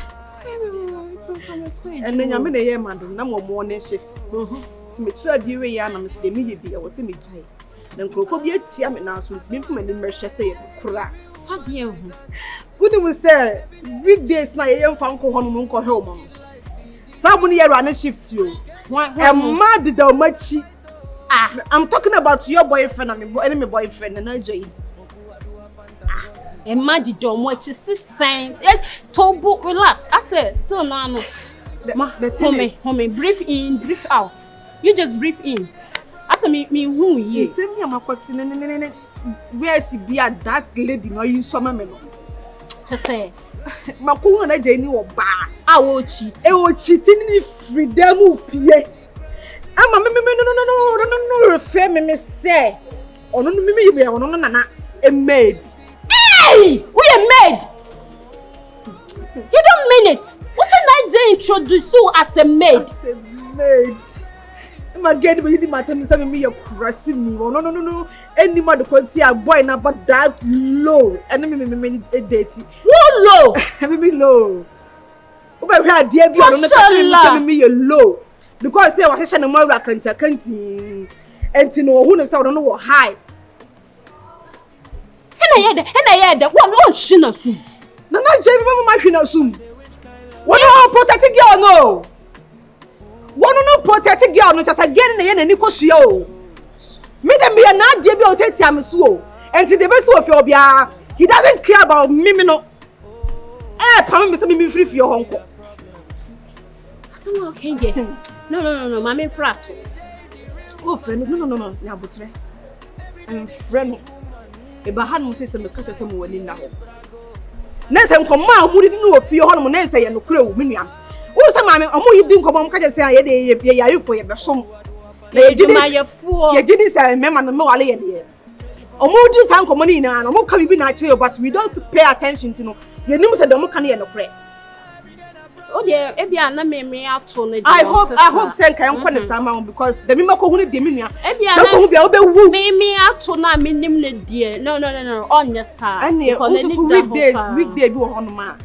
J: and then I'm in a year, madam, no more morning shift. To make sure you were young, I'm the media be. I was in my child. Then Coco be a tiam announcement, me from the merchant say, crack. Fuck you. Good will say, weekdays, my young uncle home. Somebody run a shift you. I'm mad that much. I'm talking about your boyfriend and my enemy boyfriend and AJ.
L: I'm mad that much. Sister, Tobo, relax. I said, still no. Homie, breathe in, breathe out. You just breathe in. I said, me who ye?
J: Send me a maquatin. Where is be that lady? No, you saw me.
L: Just say.
J: Makuna na jeni wo ba.
L: I will cheat.
J: E wo cheating ni freedom upie. Ama no refer me say. Ono no me be ono no na a maid.
L: Hey, we a maid. You don't mean it. What's Naija introduce you as a maid?
J: As a maid. Ima get me di matter me say me you crossing me. No. Any man do see a boy na but that low. And me dirty.
L: Who low?
J: Me low. Oba hwa dia bi ono na me you low. Because say wa hye na mo kanti. Enti no hu no say ono wo high.
L: Ena ye de won hwe na sum.
J: Na je bi ma hwe na sum. Won no protect girl no. Won no protect girl no just again na ye na ni ko hwe o. Me dem be na dia bi o tete am so o. Enti de be so of obia. He doesn't care about me no. Pam me say me free for your honko.
L: Someone can get. No, mama frat.
J: Oh, friend, no. Ya butre. Friend. E ba han mo say me ka tese mo wani na ho. Na say nkoma mo di no ofie ho no na say ye no kura wo menua. Wo say mama omo yi di nkoma mo ka tese ye de ye ya yefo ye be som.
L: Na ye di ma ye fuo.
J: Ye di ni say me ma no me wale ye de. Omo di san nkoma ni na no mo ka bibi na ache but we don't pay attention to no. Ye nim say do mo ka na ye no kura.
L: Oh dear, ebia na me ato na.
J: I hope say kan ko ne sama because the me ko hu ne de menua.
L: Ebia na
J: ko hu bia obewu.
L: Me ato na me nim ne die. No. Onye sa.
J: Weekday bi wo hono ma.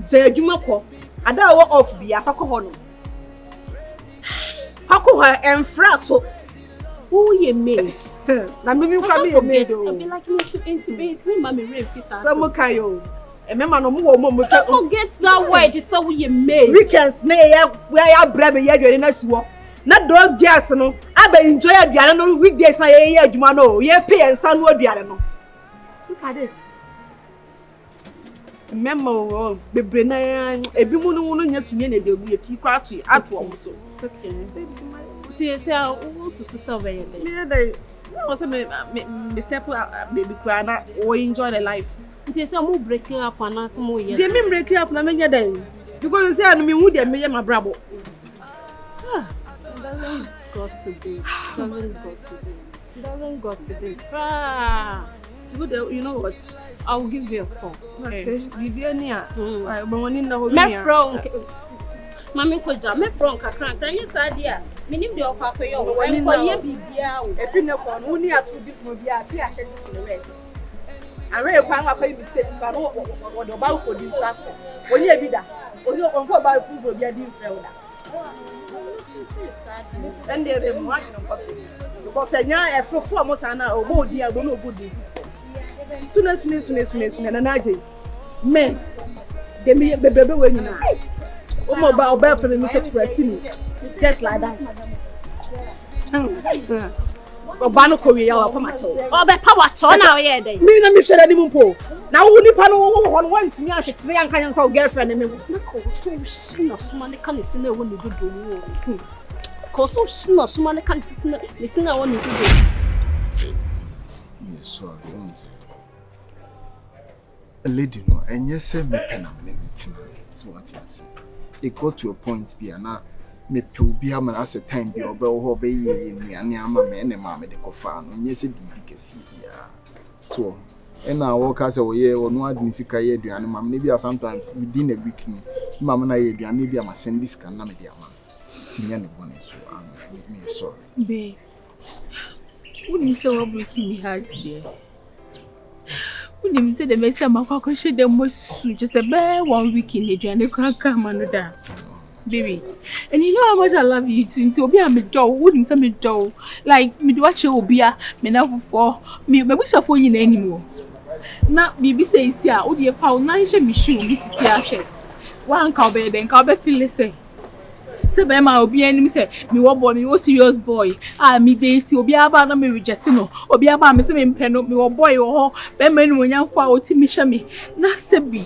J: Je adwuma ko. Ada wo off bia fa ko hono. Fa ko ha enfrato.
L: Who ye me?
J: Na me kwa me me do.
L: Be like me to intimate me mama rain fisa.
J: Some kayo. Remember no mo
L: don't forget that word. It's how we made.
J: Weekends na ya where ya brebe ya dwere na suwo. Na those girls no, aba enjoy aduane no weekdays na ye adwuma no, ye pay ensa no aduane no. Look at this. Remember bebre na ebi mu no nya sunye na de bu ti kwa ato o so.
L: It's okay. Ti say o susu serve ye dey.
J: Me dey. No say me step baby kwa na we enjoy the life.
L: They say I'm breaking up and some more years.
J: They mean breaking up na menya day. Because they say no me hu dey me my brabo.
L: Doesn't got to this.
J: You know what?
L: I'll give you a call.
J: That's it. Viviania. I want to know.
L: Me from Mami Koja, me from Kakran. Can you say dia? Minim de okwakoyo enkoye bibia o
J: efi ne ko no ni atu di mo bia fi ake di to rest are kwa nwa kwa mistake kwa no wo do ba ko di platform oni e bi da oni o ko ba fu go bia di mfre wo da and they mo agi no ko se because enya e fufu amo sana o bo di agbo no good tune na na age men de mi bebe we nyina o mo ba oba fere mi se pressing just like that oba no ko wi ya wa pa ma che
L: oba pa wa cho na o ye dey
J: mi na mi hwere ni mpo na wo nipa no wo ho no wan timi a hwetire anka yan sa girlfriend me
L: na ko so shi na suma ne kan si na wo ni dodo ni ko so shi na suma ne kan si na wo ni dodo
D: yes sorry once a lady no enye say me pena me netina so what you say it got to a point be na me pe obi am as a time be obe ho be ye nuane ama me ne ma me de kofa no enye say bibi kesi ya so ena wo ka say wo ye ono adni sika ye aduane ma me be sometimes within a week ni ma me na ye aduane be am send this kan na me de ama tinya ne bone so me sorry
C: be wouldn't so what breaking me heart there. Wouldn't say the message my cock should them was just a bare 1 week in the journey can't come on that. Baby. And you know how much I love you too. So be a me doll, wouldn't say me doll. Like me do what you will be a me now for me we so for you anymore. Now baby says yeah, oh dear found nice me shoe, Mrs. Yashe. One cowbell then cowbell feel say. Say be ma obi anim say me wo boy me wo serious boy me date obi aba na me reject no obi aba me say me mpe no me wo boy wo ho be ma nu onyanfo a oti me hwe me na se bi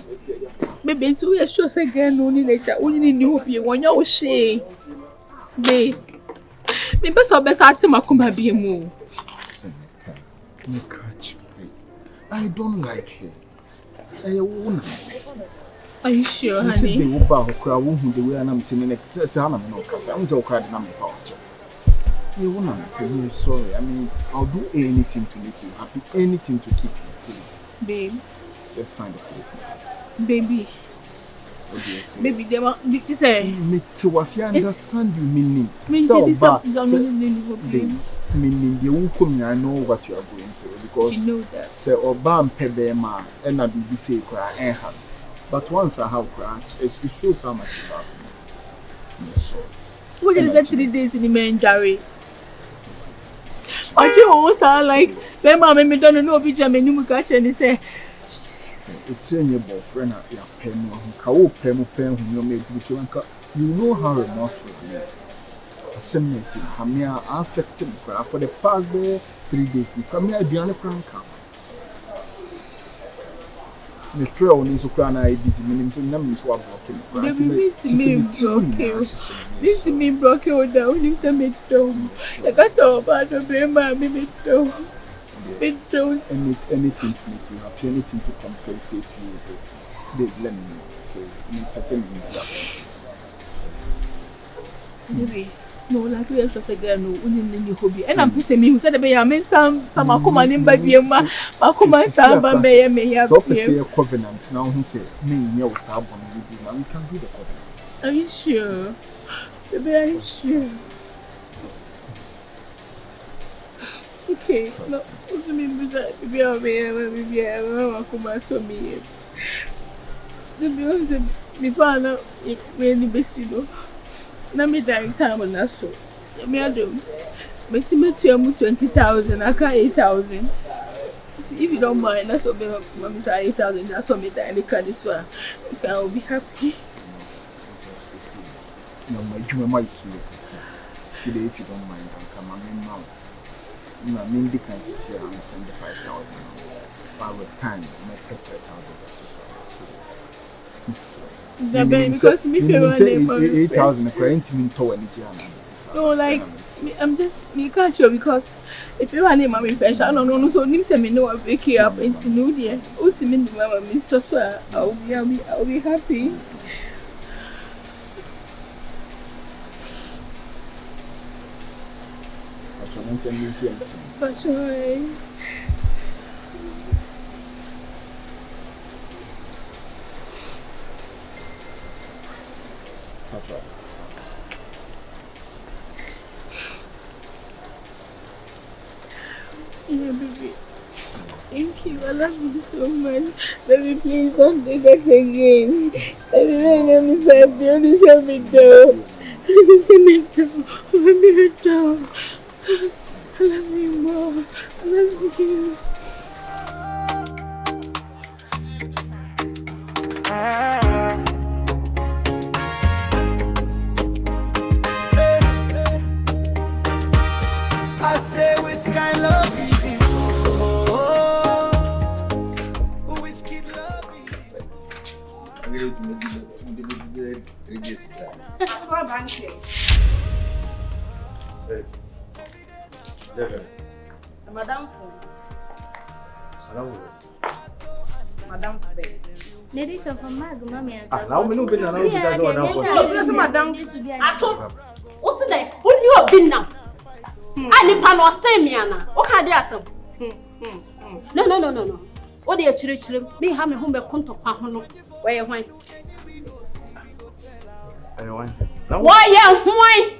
C: baby ntu we sure say girl no ni nature onyi ni ho bi wonya wo hwe be me be so be sa ati makoma bi mu
D: me catch I don't like her I won't.
C: Are you sure, honey?
D: They will bow crowd who the way I'm saying it says I'm no case. I'm so crowded I'm about you won't be sorry. I mean I'll do anything to make you happy, anything to keep you please.
C: Babe.
D: Let's find a place.
C: Baby.
D: What do you say?
C: Baby, they want to say
D: me to was understand you meaning.
C: So
D: meaning the who come I know what you are going through because
C: you know that.
D: Say Obam Pebema and a BBC cry and have. But once I have crashed, it shows how much you love me. So,
C: what is that 3 days in the main Jerry? I do also like when my mama don't know which I'm in catch and say
D: it's in your boyfriend at your pen, you know how remorseful you are. Same message, Hamia affected for the past 3 days. Come here, Diana Crank. Me feel on this Ukraine I busy meaning so na me so blocking.
C: This me broken down you say me down. Like I saw about the blame me down. Me down.
D: Anything to make you happy, anything to compensate you with. They let me know. Okay, me person me
C: that. No, like we are just a girl, no, only hobby. And I'm pushing me who said, "Be a man, some Makoma in Babiama, Makoma, some Bambay,
D: so say a covenant now. Who say, me, no, Sabon, we can do the covenant.
C: Are you sure? Baby, are you sure? Okay, no, what's the mean that we are Makoma to me? The music, the father, really best, na me dying time on that so. Me adum. Me to 20,000, I got 8,000. If you don't mind, that's what me say 8,000. That's what me die the credit so I will be happy.
D: No, my might sleep. Today, if you don't mind, I'll come on now. No, I mean the kind of say I'm 75,000. By the time I pay 10,000.
C: Because me feel
D: say 8,000 intimate to energy.
C: No, like I'm just me can't show because if you want my pension, I don't know. So nim say me know I wake you up into new year. Ultimately, mama me so I'll be happy. But sure.
K: Thank you. I love you so much. Baby, please don't do that again. Baby, let me serve you. Let me serve you down. Let me serve you down. Let me down. I love you more. I love you.
A: I say which kind of love is this? Which kid love is this?
J: That's what I'm saying. Madam.
K: Lady come from Magma,
H: now we know been now because
J: Madam.
L: What's that? Who knew a bin now? I need Pano Samiana. What can I do? No. What do you children? Me have a home a conto pahono. Where you went? Why,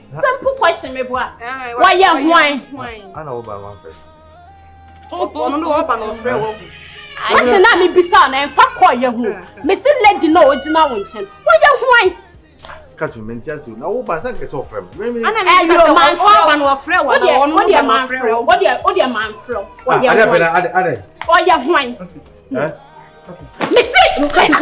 L: simple question, me boy. Why, why?
H: I know about one thing.
L: I should not be beside and fuck call you home. Missing lady no original winter. Why, why?
H: Catch you, Mentias, now, but I guess off him.
L: And I'm your man from what your man from? What your man from? What your wine? Missy, why you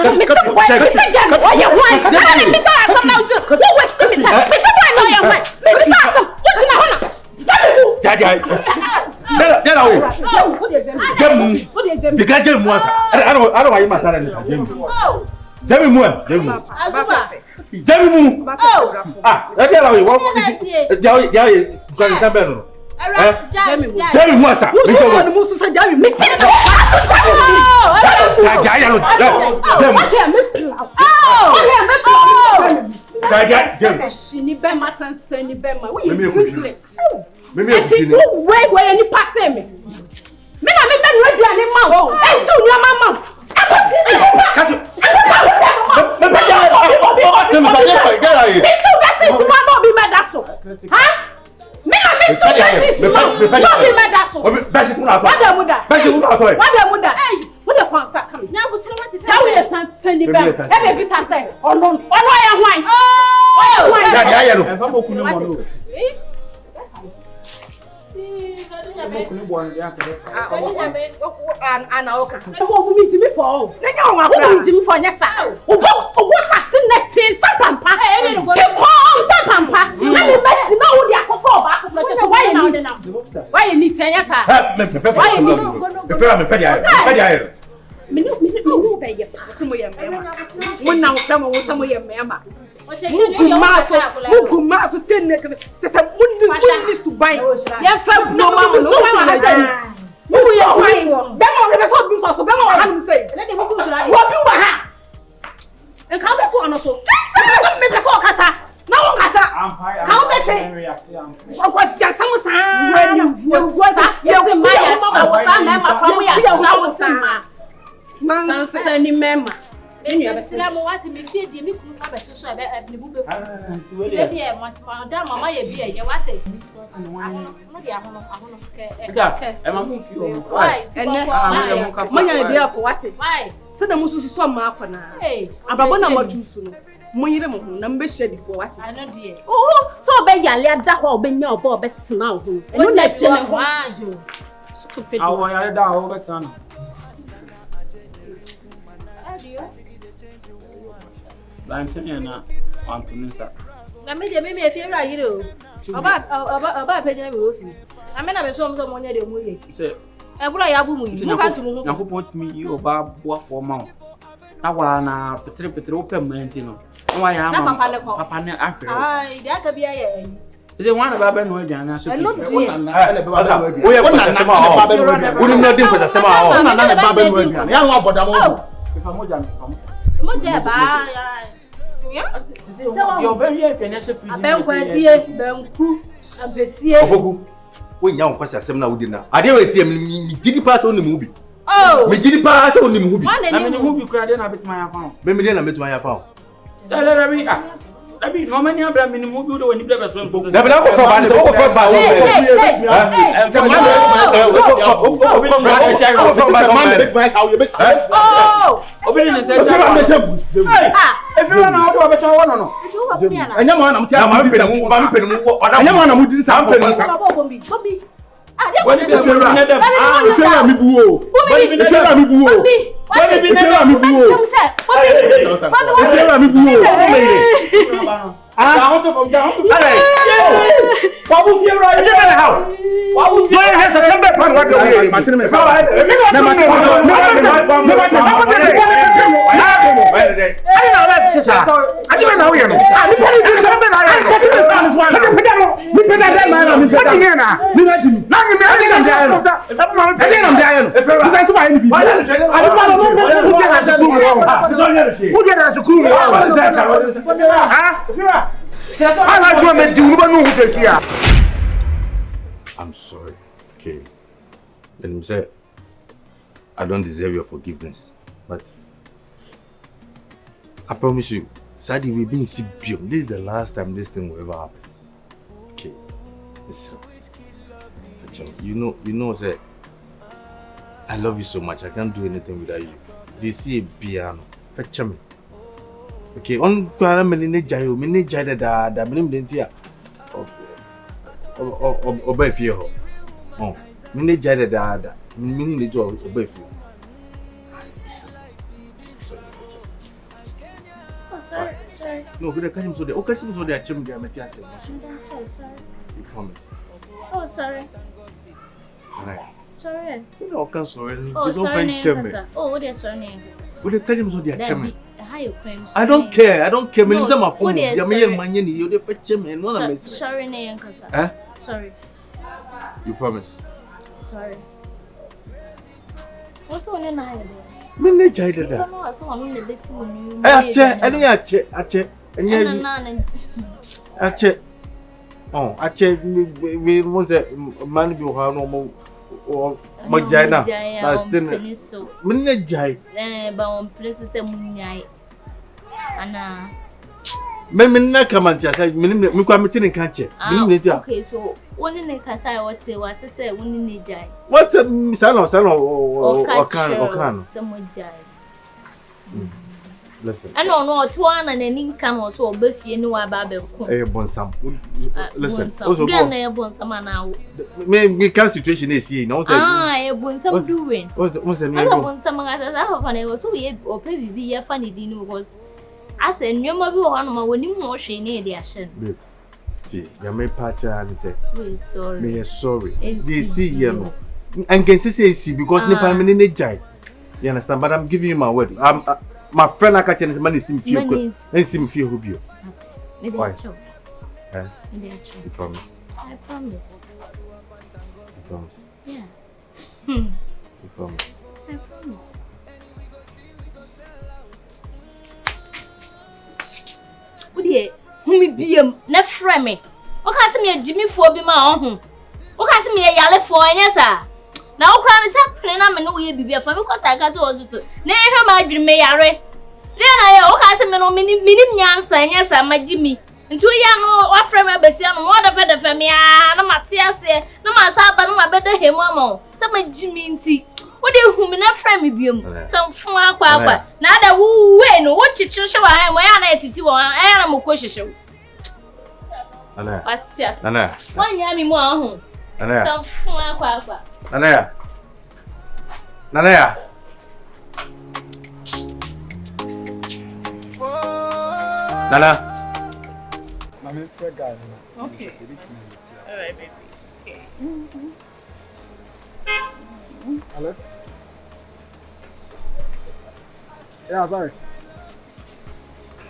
J: Moyire mo na mbe shedi for what?
L: I know there. Oh, so be yale da ho be nya obo be tena ho. Enu na tena ho ajo. Stupid.
G: Awo yale da ho be tena.
L: Adio.
G: Ban tena na Antonisa.
B: Na me de me efi ewra yire o. Oba penya me ofi. Amena be so mo nya de mo ye.
G: Say.
B: Ebura ya bu mu yi. Mo fa tu mo.
G: Yakopon tumi yi oba boa for ma. Na wa na petre open menti no. Wa ya ma. Papa ne ahwe.
B: Ai, de aka bia ya yi.
G: Ise wan na ba be no aduana so.
B: Oye,
H: wona sema o. Woni na dim pesa sema o.
D: Na na ba be no aduana. Ya ho aboda mo.
G: Papa moja no.
B: Moja ba ya.
G: Sisi yo be ye pene se friji.
B: Abenkwadie, benku, abesie.
H: Obogu. Wo nya won kwasa sem na wodi na. Ade we sie mi gidi pass oni mu bi.
B: Oh.
H: Me gidi pass oni mu bi.
G: Na me ni mu bi kura de na betima ya fa.
H: Me de na betima ya fa.
G: Dale bi ah. I mean, no many other minimum do when you never swim.
H: The black of the first if you run out of a child, no. And your man, I'm telling you, what is the I'm sorry, okay. Let him say, I don't deserve your forgiveness, but I promise you, Sadie, we've been Sibium. This is the last time this thing will ever happen. Okay, listen. You know, say, I love you so much. I can't do anything without you. They see a piano. Fetch me. Okay, on Kuala Melina Jayo, Minija da Minimdentia. Obey fear. Oh, Minija da Minija obey fear.
K: Sorry.
H: No, but I can't so the occasion so they are chimney. Sorry. You promise.
K: Oh, sorry.
H: Right.
K: Sorry.
H: So no, okay, sorry.
K: Oh, sorry. Oh, they're sorry.
H: What the catch him so they are chimney.
K: I
H: don't care. Me say my phone.
K: You
H: dey fetch me and one am say.
K: Sorry, Nyankasa.
H: Eh?
K: Sorry.
H: You promise.
K: Sorry. What's on your mind?
H: Me ne jai da.
K: No, so I'm in the best one.
H: Ache. Ache. Oh, ache we was a man bi ho no mo Magina. Me ne jai.
K: Ba on place say munyai. Ana
H: me na come and say me kwa meeting kan che.
K: Okay, so one in the kasa what say was say one in the jai.
H: What's a salon or can
K: some jai.
H: Listen.
K: I don't know to one and an income or so buffy no about
H: Bonsam. Listen.
K: Again, Bonsama now.
H: Me can situation is here. No,
K: I Bonsam doing.
H: What's the
K: Bonsam I have an was so we or baby a funny dinner was. I said, no more one when you more she need the action.
H: See, you may patch and say,
K: we're sorry.
H: Me sorry. They see you and can say because Nepal minute jai. You understand? But I'm giving you my word. My friend I catch and money seem few and seem few who you.
K: Why?
H: You promise.
K: I promise.
H: You promise.
K: Yeah.
H: You promise.
K: I promise. Odi humi biem na frɛ me. O ka se me agimi fo bi ma ohun. O ka se me yale fo anya sa. Na o kra me sa pene na me no ye bibia fa me ko sa ka to ozuto. Na ehwe ma adwiri me yare. Le na ye o ka se me no minim nyansa anya sa magimi. Ntu ya no wa frɛ me abesia no mo da fe me a na mate ase na ma sa ba na ma beda hemu ama. Sa magimi nti Odi humi na frɛ me biem. Sam fun akwa. Na da we no wo chichirhye wa han mo ya na etiti wo ya na mo ko hyehyɛ.
H: Ana.
K: Pasias.
H: Ana.
K: Wanya mi mo ahun.
H: Ana.
K: Sam fun akwa.
H: Ana ya. Nana.
D: Mama frɛ guy.
C: Okay. All right, baby. Okay.
D: Hello? Yeah, sorry.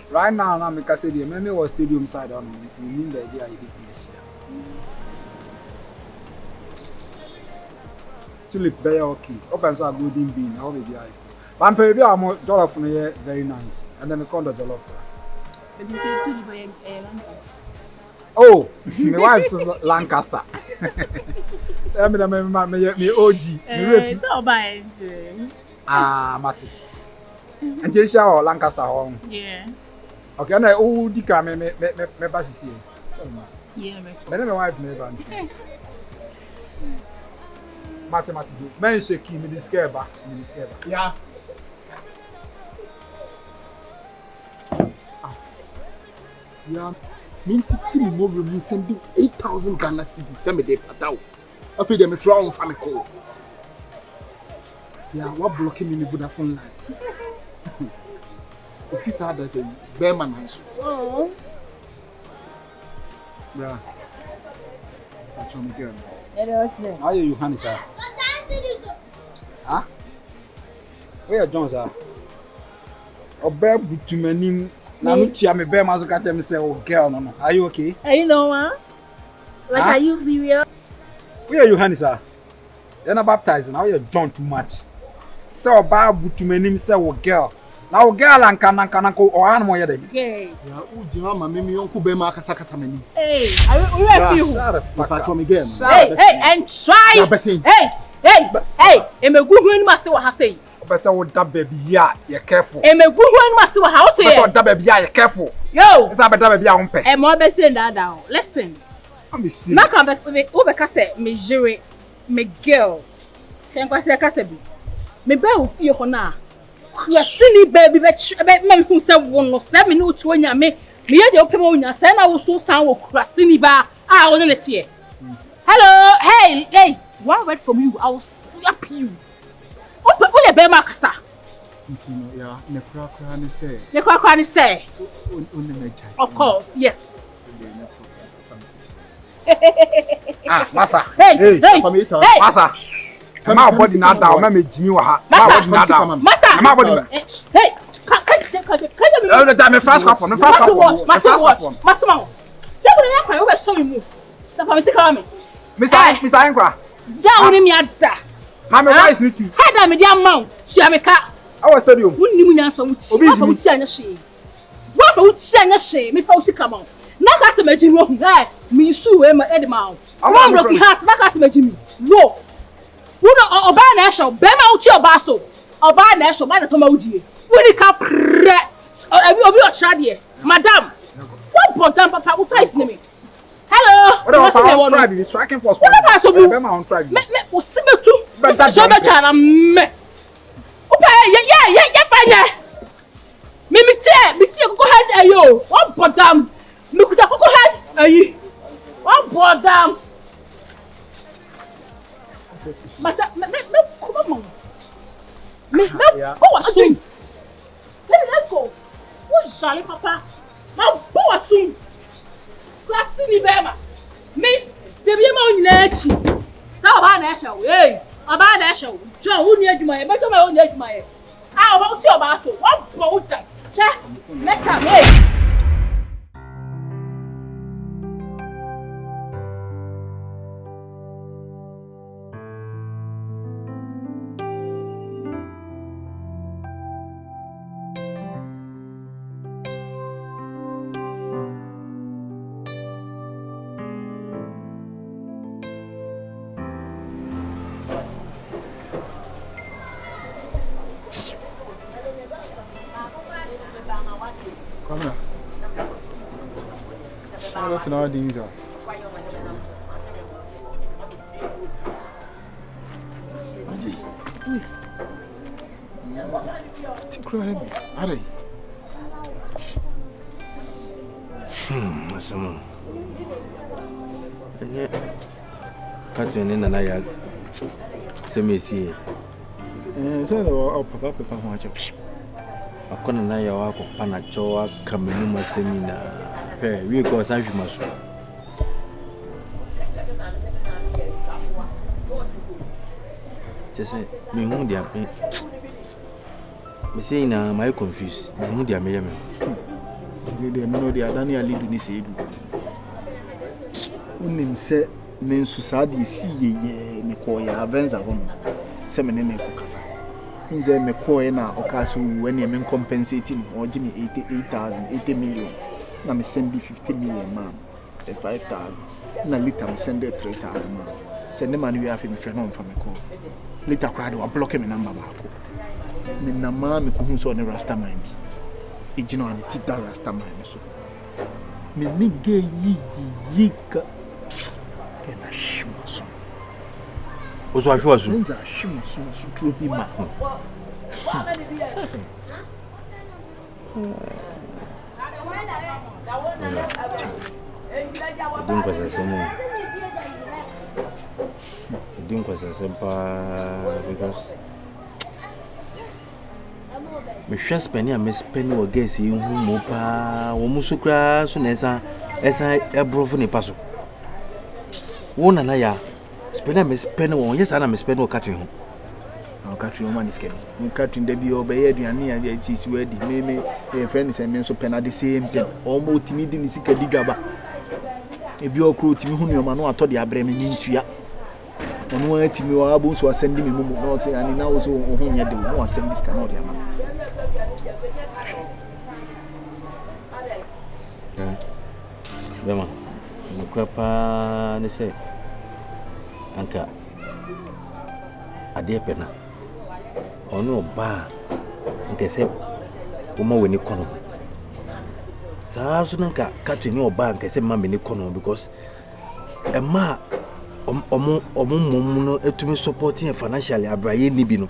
D: Right now, I'm in Cassidy. Maybe was stadium side on it. We mean the idea I did this year. Tulip, very okay. Open so golden bean. How be the eye? But maybe I'm more jollof from here. Very nice. And then we call the jollof.
C: But you say tulip by Lancaster.
D: Oh, my wife's Lancaster. Me OG.
C: It's all by
D: Mati. And Tisha or Lancaster home.
C: Yeah.
D: Okay, na o di ka me pass see.
C: Yeah, me.
D: Me my wife me ban. Mathematics do. Men shake me this care ba.
G: Yeah.
D: Yeah. Minti mo room send 8,000 Ghana cedis send me dey pataw. Afi dem me frown fa me call. Yeah, what blocking me Vodafone line? It is hard that bear man house.
C: Oh.
D: Yeah. That's what me girl.
G: How are you, Johannes? Huh? Where are John, sir? Obe butumanim na no tia me be ma so ka tell me say oh girl no. Are you okay?
C: You know what? Like
G: Huh?
C: are you serious?
G: Where are you, Johannes? You're not baptized now. You're John too much. Say oba butumanim say oh girl. Now girl and can ko o an mo ye dey.
C: Okay.
D: Yeah, uji mama mimi yonku be ma kasa mani.
C: Hey, are you happy?
G: Shut the fuck up.
C: Hey, and try. Hey, emegu ni ma se wa ha say.
G: Person would that baby ya, you're careful.
C: Emegu ni ma se wa ha o to ye.
G: Person that baby ya, you're careful.
C: Yo.
G: Is that baby ya umpe?
C: E mo be say that down. Listen.
G: I'm be serious.
C: Na kan be o be ka say me jere me girl. Fen kwa se ka say bi. Me ba o fie ho na. Kwasini baby be me hu say won no se me no to nya me ye de opema onya se na wo so san wo kwasini ba a wo ne tie. Hello, hey, one word from you, I will slap you. What the bear makasa?
D: Ntino, yeah, ne kura ni say.
C: Ne kura ni say. Of course, yes.
G: Ah, massa.
C: Hey.
G: Massa. My body not down. Me Jimmy wa ha. My body not down.
C: Massa.
G: My body.
C: Hey. Can
G: you me first cup.
C: Massa. Tell me na kwa so mu. Sapa me sika me.
G: Mr. Enkwa.
C: Down ni mi ada.
G: Mama why is it?
C: Had me dey amount. Tua me ka.
G: Our stadium.
C: Wunni nyansa wuti. Apa wuti anya hye. Wa pa wuti anya hye. Me pa usika ma. Na ka se maji wo. Me su we ma edema. Wa broken heart na ka se maji mi. No. Wo no oba na ehwe. Be ma wuti oba so. Oba na ehwe. Ba na to ma wudie. Wuni ka pre. Obi o tra de. Madam. What important papa wo size ni me. Hello.
G: What about tribe? Be striking force. Be my own tribe.
C: Me o sibetu. Be so be tana me. Opa yeah fanya. Me tie go head ayo. What bottom? Me kuta go head ayi. What bottom? Masa me come on. Me oh asun. Let's go. What jolly papa? Now go asun. Classini bema. Me debi ma onyina achi. Sa oba na ehwe we. Oba na ehwe. Jo uni adwuma ye. Beto ma uni adwuma ye. Ah oba uti oba so. What bro that? Next time hey.
D: Come here. That's another thing.
H: Asamo. Catherine na ya semesi.
D: Say no papa ho acho.
H: Akona na ya wako pana choa kamenu masemi na pe wi ko san hwima so. Just me hu dia pe. Me say na my confused. Me hu dia me ya me.
D: They know they are Daniel lead ni say do. Unim se me nsu sa de si ye me ko ya Avenza ho. Se me ne ko kasa. Nze me ko na okaso when you compensating or give me 80 million. Na me send 50 million man. 5,000. Na later me send 3,000 man. Send the money we have me friend on from me call. Later crowd will block me number back. Me na ma me ko hu so ne rasta man bi. ejino ani ti da rasta man so me nige yi ka kena shimaso
H: oso ahwe so
D: nza shimaso so tro bi ma
H: Didn't cause a simple because me shas penny and miss penny or guess you who mopa or musukra soon as I a brother in paso. One and I spend a miss penny or yes, and I miss penny or catching.
D: Our country woman is getting. You catching the be obeyed and near the it is ready. Maybe a friend is a man so pen at the same time. Almost timid in sick a digaba. If you are crew to me, whom your man told the Abraham into ya. On one team, you are able to send me more say, and now also whom you do more send this cannot.
H: Bema, Crapa, they say, Anka Adia Pena. Or no bar, they say, Uma when you come. Sasunanka catching your bank, I said, Mammy Nicono, because a ma omo to me supporting financially Abraham Nibino.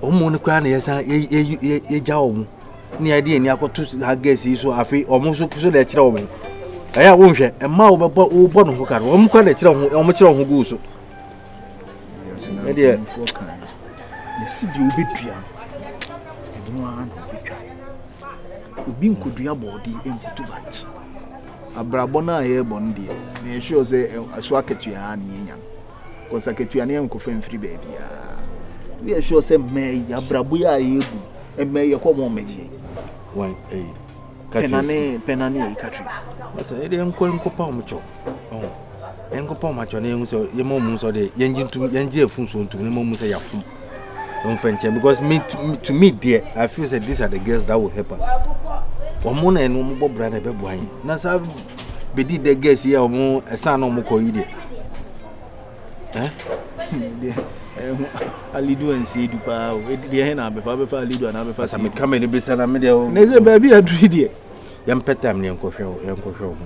H: Omo yes, ye jaw. Ni idea ni akoto ha guess so afi omo so kuso le kire omo. Aya wo hwe e ma wo bo no ho kare. Omo kwa le kire ho omo kire ho go so. E de
D: yesi di obi tua. E mo an obi tua. Obi nkodua body enkutu banchi. Abrabo na ye bon die. Me sure say aso aketua na yenya. Cause aketua na enko fe mfiri baby ya. We sure say me abrabo ya yegu. E me ye ko mo meje.
H: One
D: penane e country.
H: Asa e de enko pa omo cho. Oh. Enko pa omo cho na ehun so ye mo mu so de yenji afun so ntum ne mo mu say yafum. Don't friendship because to me dear I feel that these are the girls that will help us. Omuna enu mo bobra na be buan na sa be di the girls here omo esan no mo ko yi de
D: alidu en se du pa o de he na be fa alidu na be fa
H: sa me kama ni be sana me de o
D: na ze ba bi adu de
H: yam petam ne enkohwe o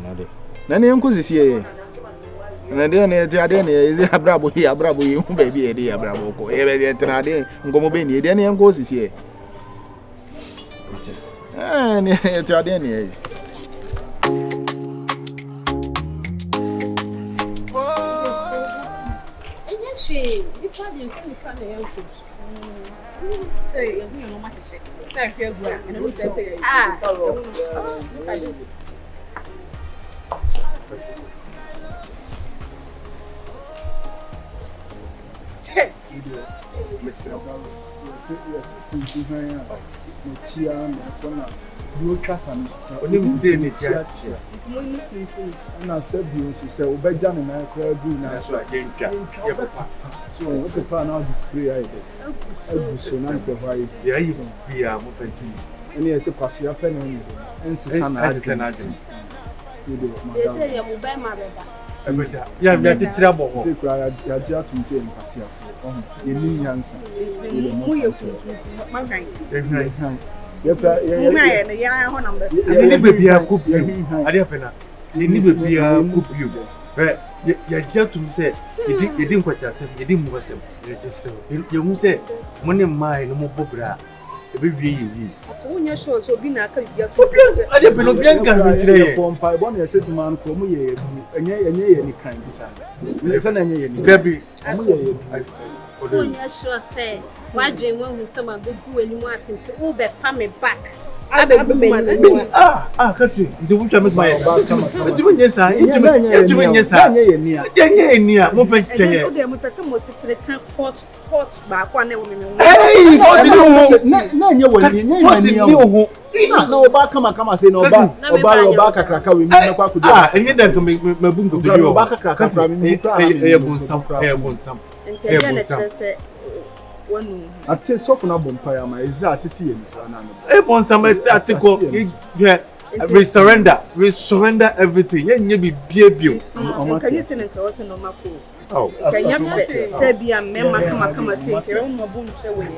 H: na de
D: na ne enko sisi ye na de ne ti ade ne ye abrabo yi hu ba bi e de abrabo ko e be de tra de ngomo be ni de ne enko sisi ye ne ti ade ne ye
L: she the party is kind of helpful. Say, you know much shit. Say, feel good. And we say, look at this.
D: You trust me. Only say me chia. Na said you say obeja na kra du na so agentwa. So what the plan now display I did. So na ke why. Ya yi bia mo fati. Any ese kwase afa na ni. Ensisa na adi.
L: They say you mobile ma beba.
D: Ebeda. Ya bia titira bo ho. Say kra ya ji atum say kwase afa. Ye ni nyansa.
J: Mu ye kuntu. Ma hwan.
D: Yes,
H: ni baby akopio ade apena ni baby akopio ya jatum say yedi nkwasi asem yedi mu asem ye hu say mo ne mai no mo bobra e be wie yi
J: wonya show so bi na aka bibia
H: to ade apena bianka bitire
D: pompa bo na set man ko mo ye enye ye ni kan bisa ne se na enye ye ni
H: baby
D: mo ye
L: wonya show say why dream when we some go fu enimu asenti wo be fa me back abebu me
H: kati ndi wucha me my ndi nyesa ndi nyesa enye enia mo fa chenye
J: o de mo pese mo se kire kan fort ba kwa na wo me
H: fort
D: na enye wani enye ho na oba kama say na oba kakraka we mi na kwa kudu
H: enye dan mabu nkobi
D: oba kakraka fra mi
H: e bonsam
J: enti enye na kire se
D: ate sofu na bompaya ma ezi atete ye na
H: e bonsam atiko we surrender everything ye be biebio
J: can you see nka wose no mako kanya fe se bia mema kama se kire mo bu nhwe we ni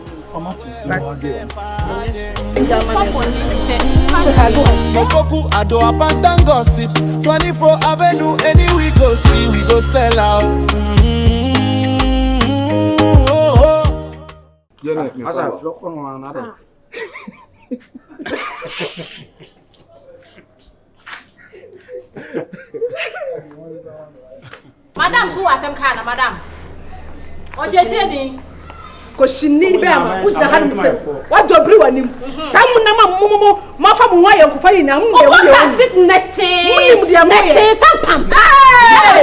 A: Opoku ado apatan gossip 24 Avenue any we go see we go sell out.
G: Asa flock on one another.
L: Madam, so was some kind of madam. What you saying?
F: Koshini be am uja hanu se wa jobri wanim sam na ma fa mu waye ko fari na mu de wo sit nete mu de nete sam pam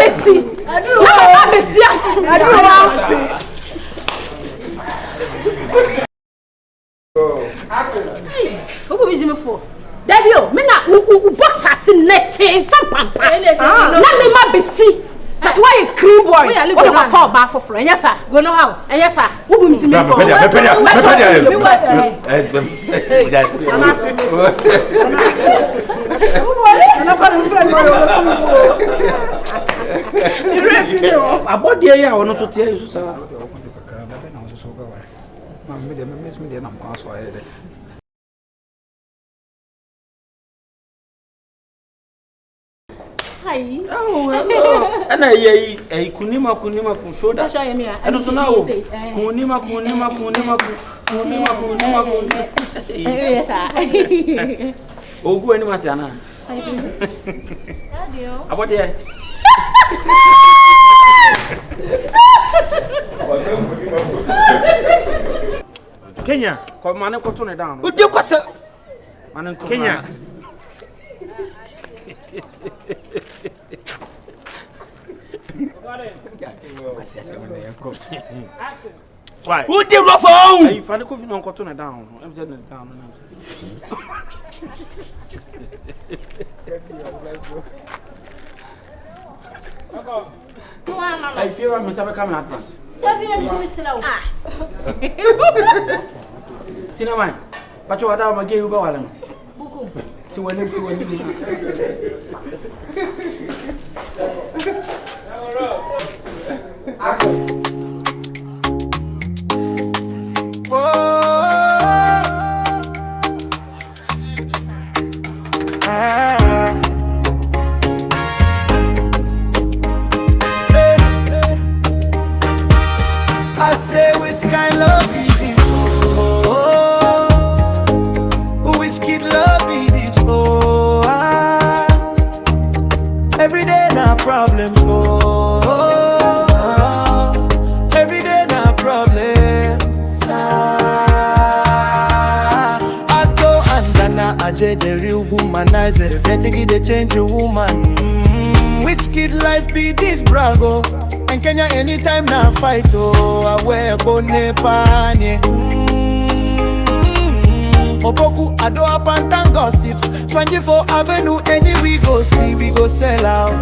F: besi aduru besi
L: Who is me for? Dabio, me na u box asin nete sam pam na me ma besi. That's why a cream boy. What the fall back for friend? Yes, sir. Go know how? Yes, sir. Who will meet me for?
G: About the year, I want to tell you, sir.
L: Hi.
G: Oh, hello. And I kunima shoulder. And also now, kunima.
L: Yes, sir.
G: Oh, go any Masiana. About the
E: Kenya,
G: come on, and turn it down.
E: Would you pass Kenya? Why? Who did rough on?
G: If I could not turn it down, I'm turning it down. I feel I'm coming at once. Cinema, but you are down again. You go along. To a
A: I say which kind love is this? Which kid love is this? Every day na problem. Every day na problem. Ato andana aje the real womanizer. Vetigi they change the woman. Which kid life be this brago? And Kenya anytime na fight I wear bone panye. Opoku ado apatan gossips 24 Avenue any we go see we go sell out.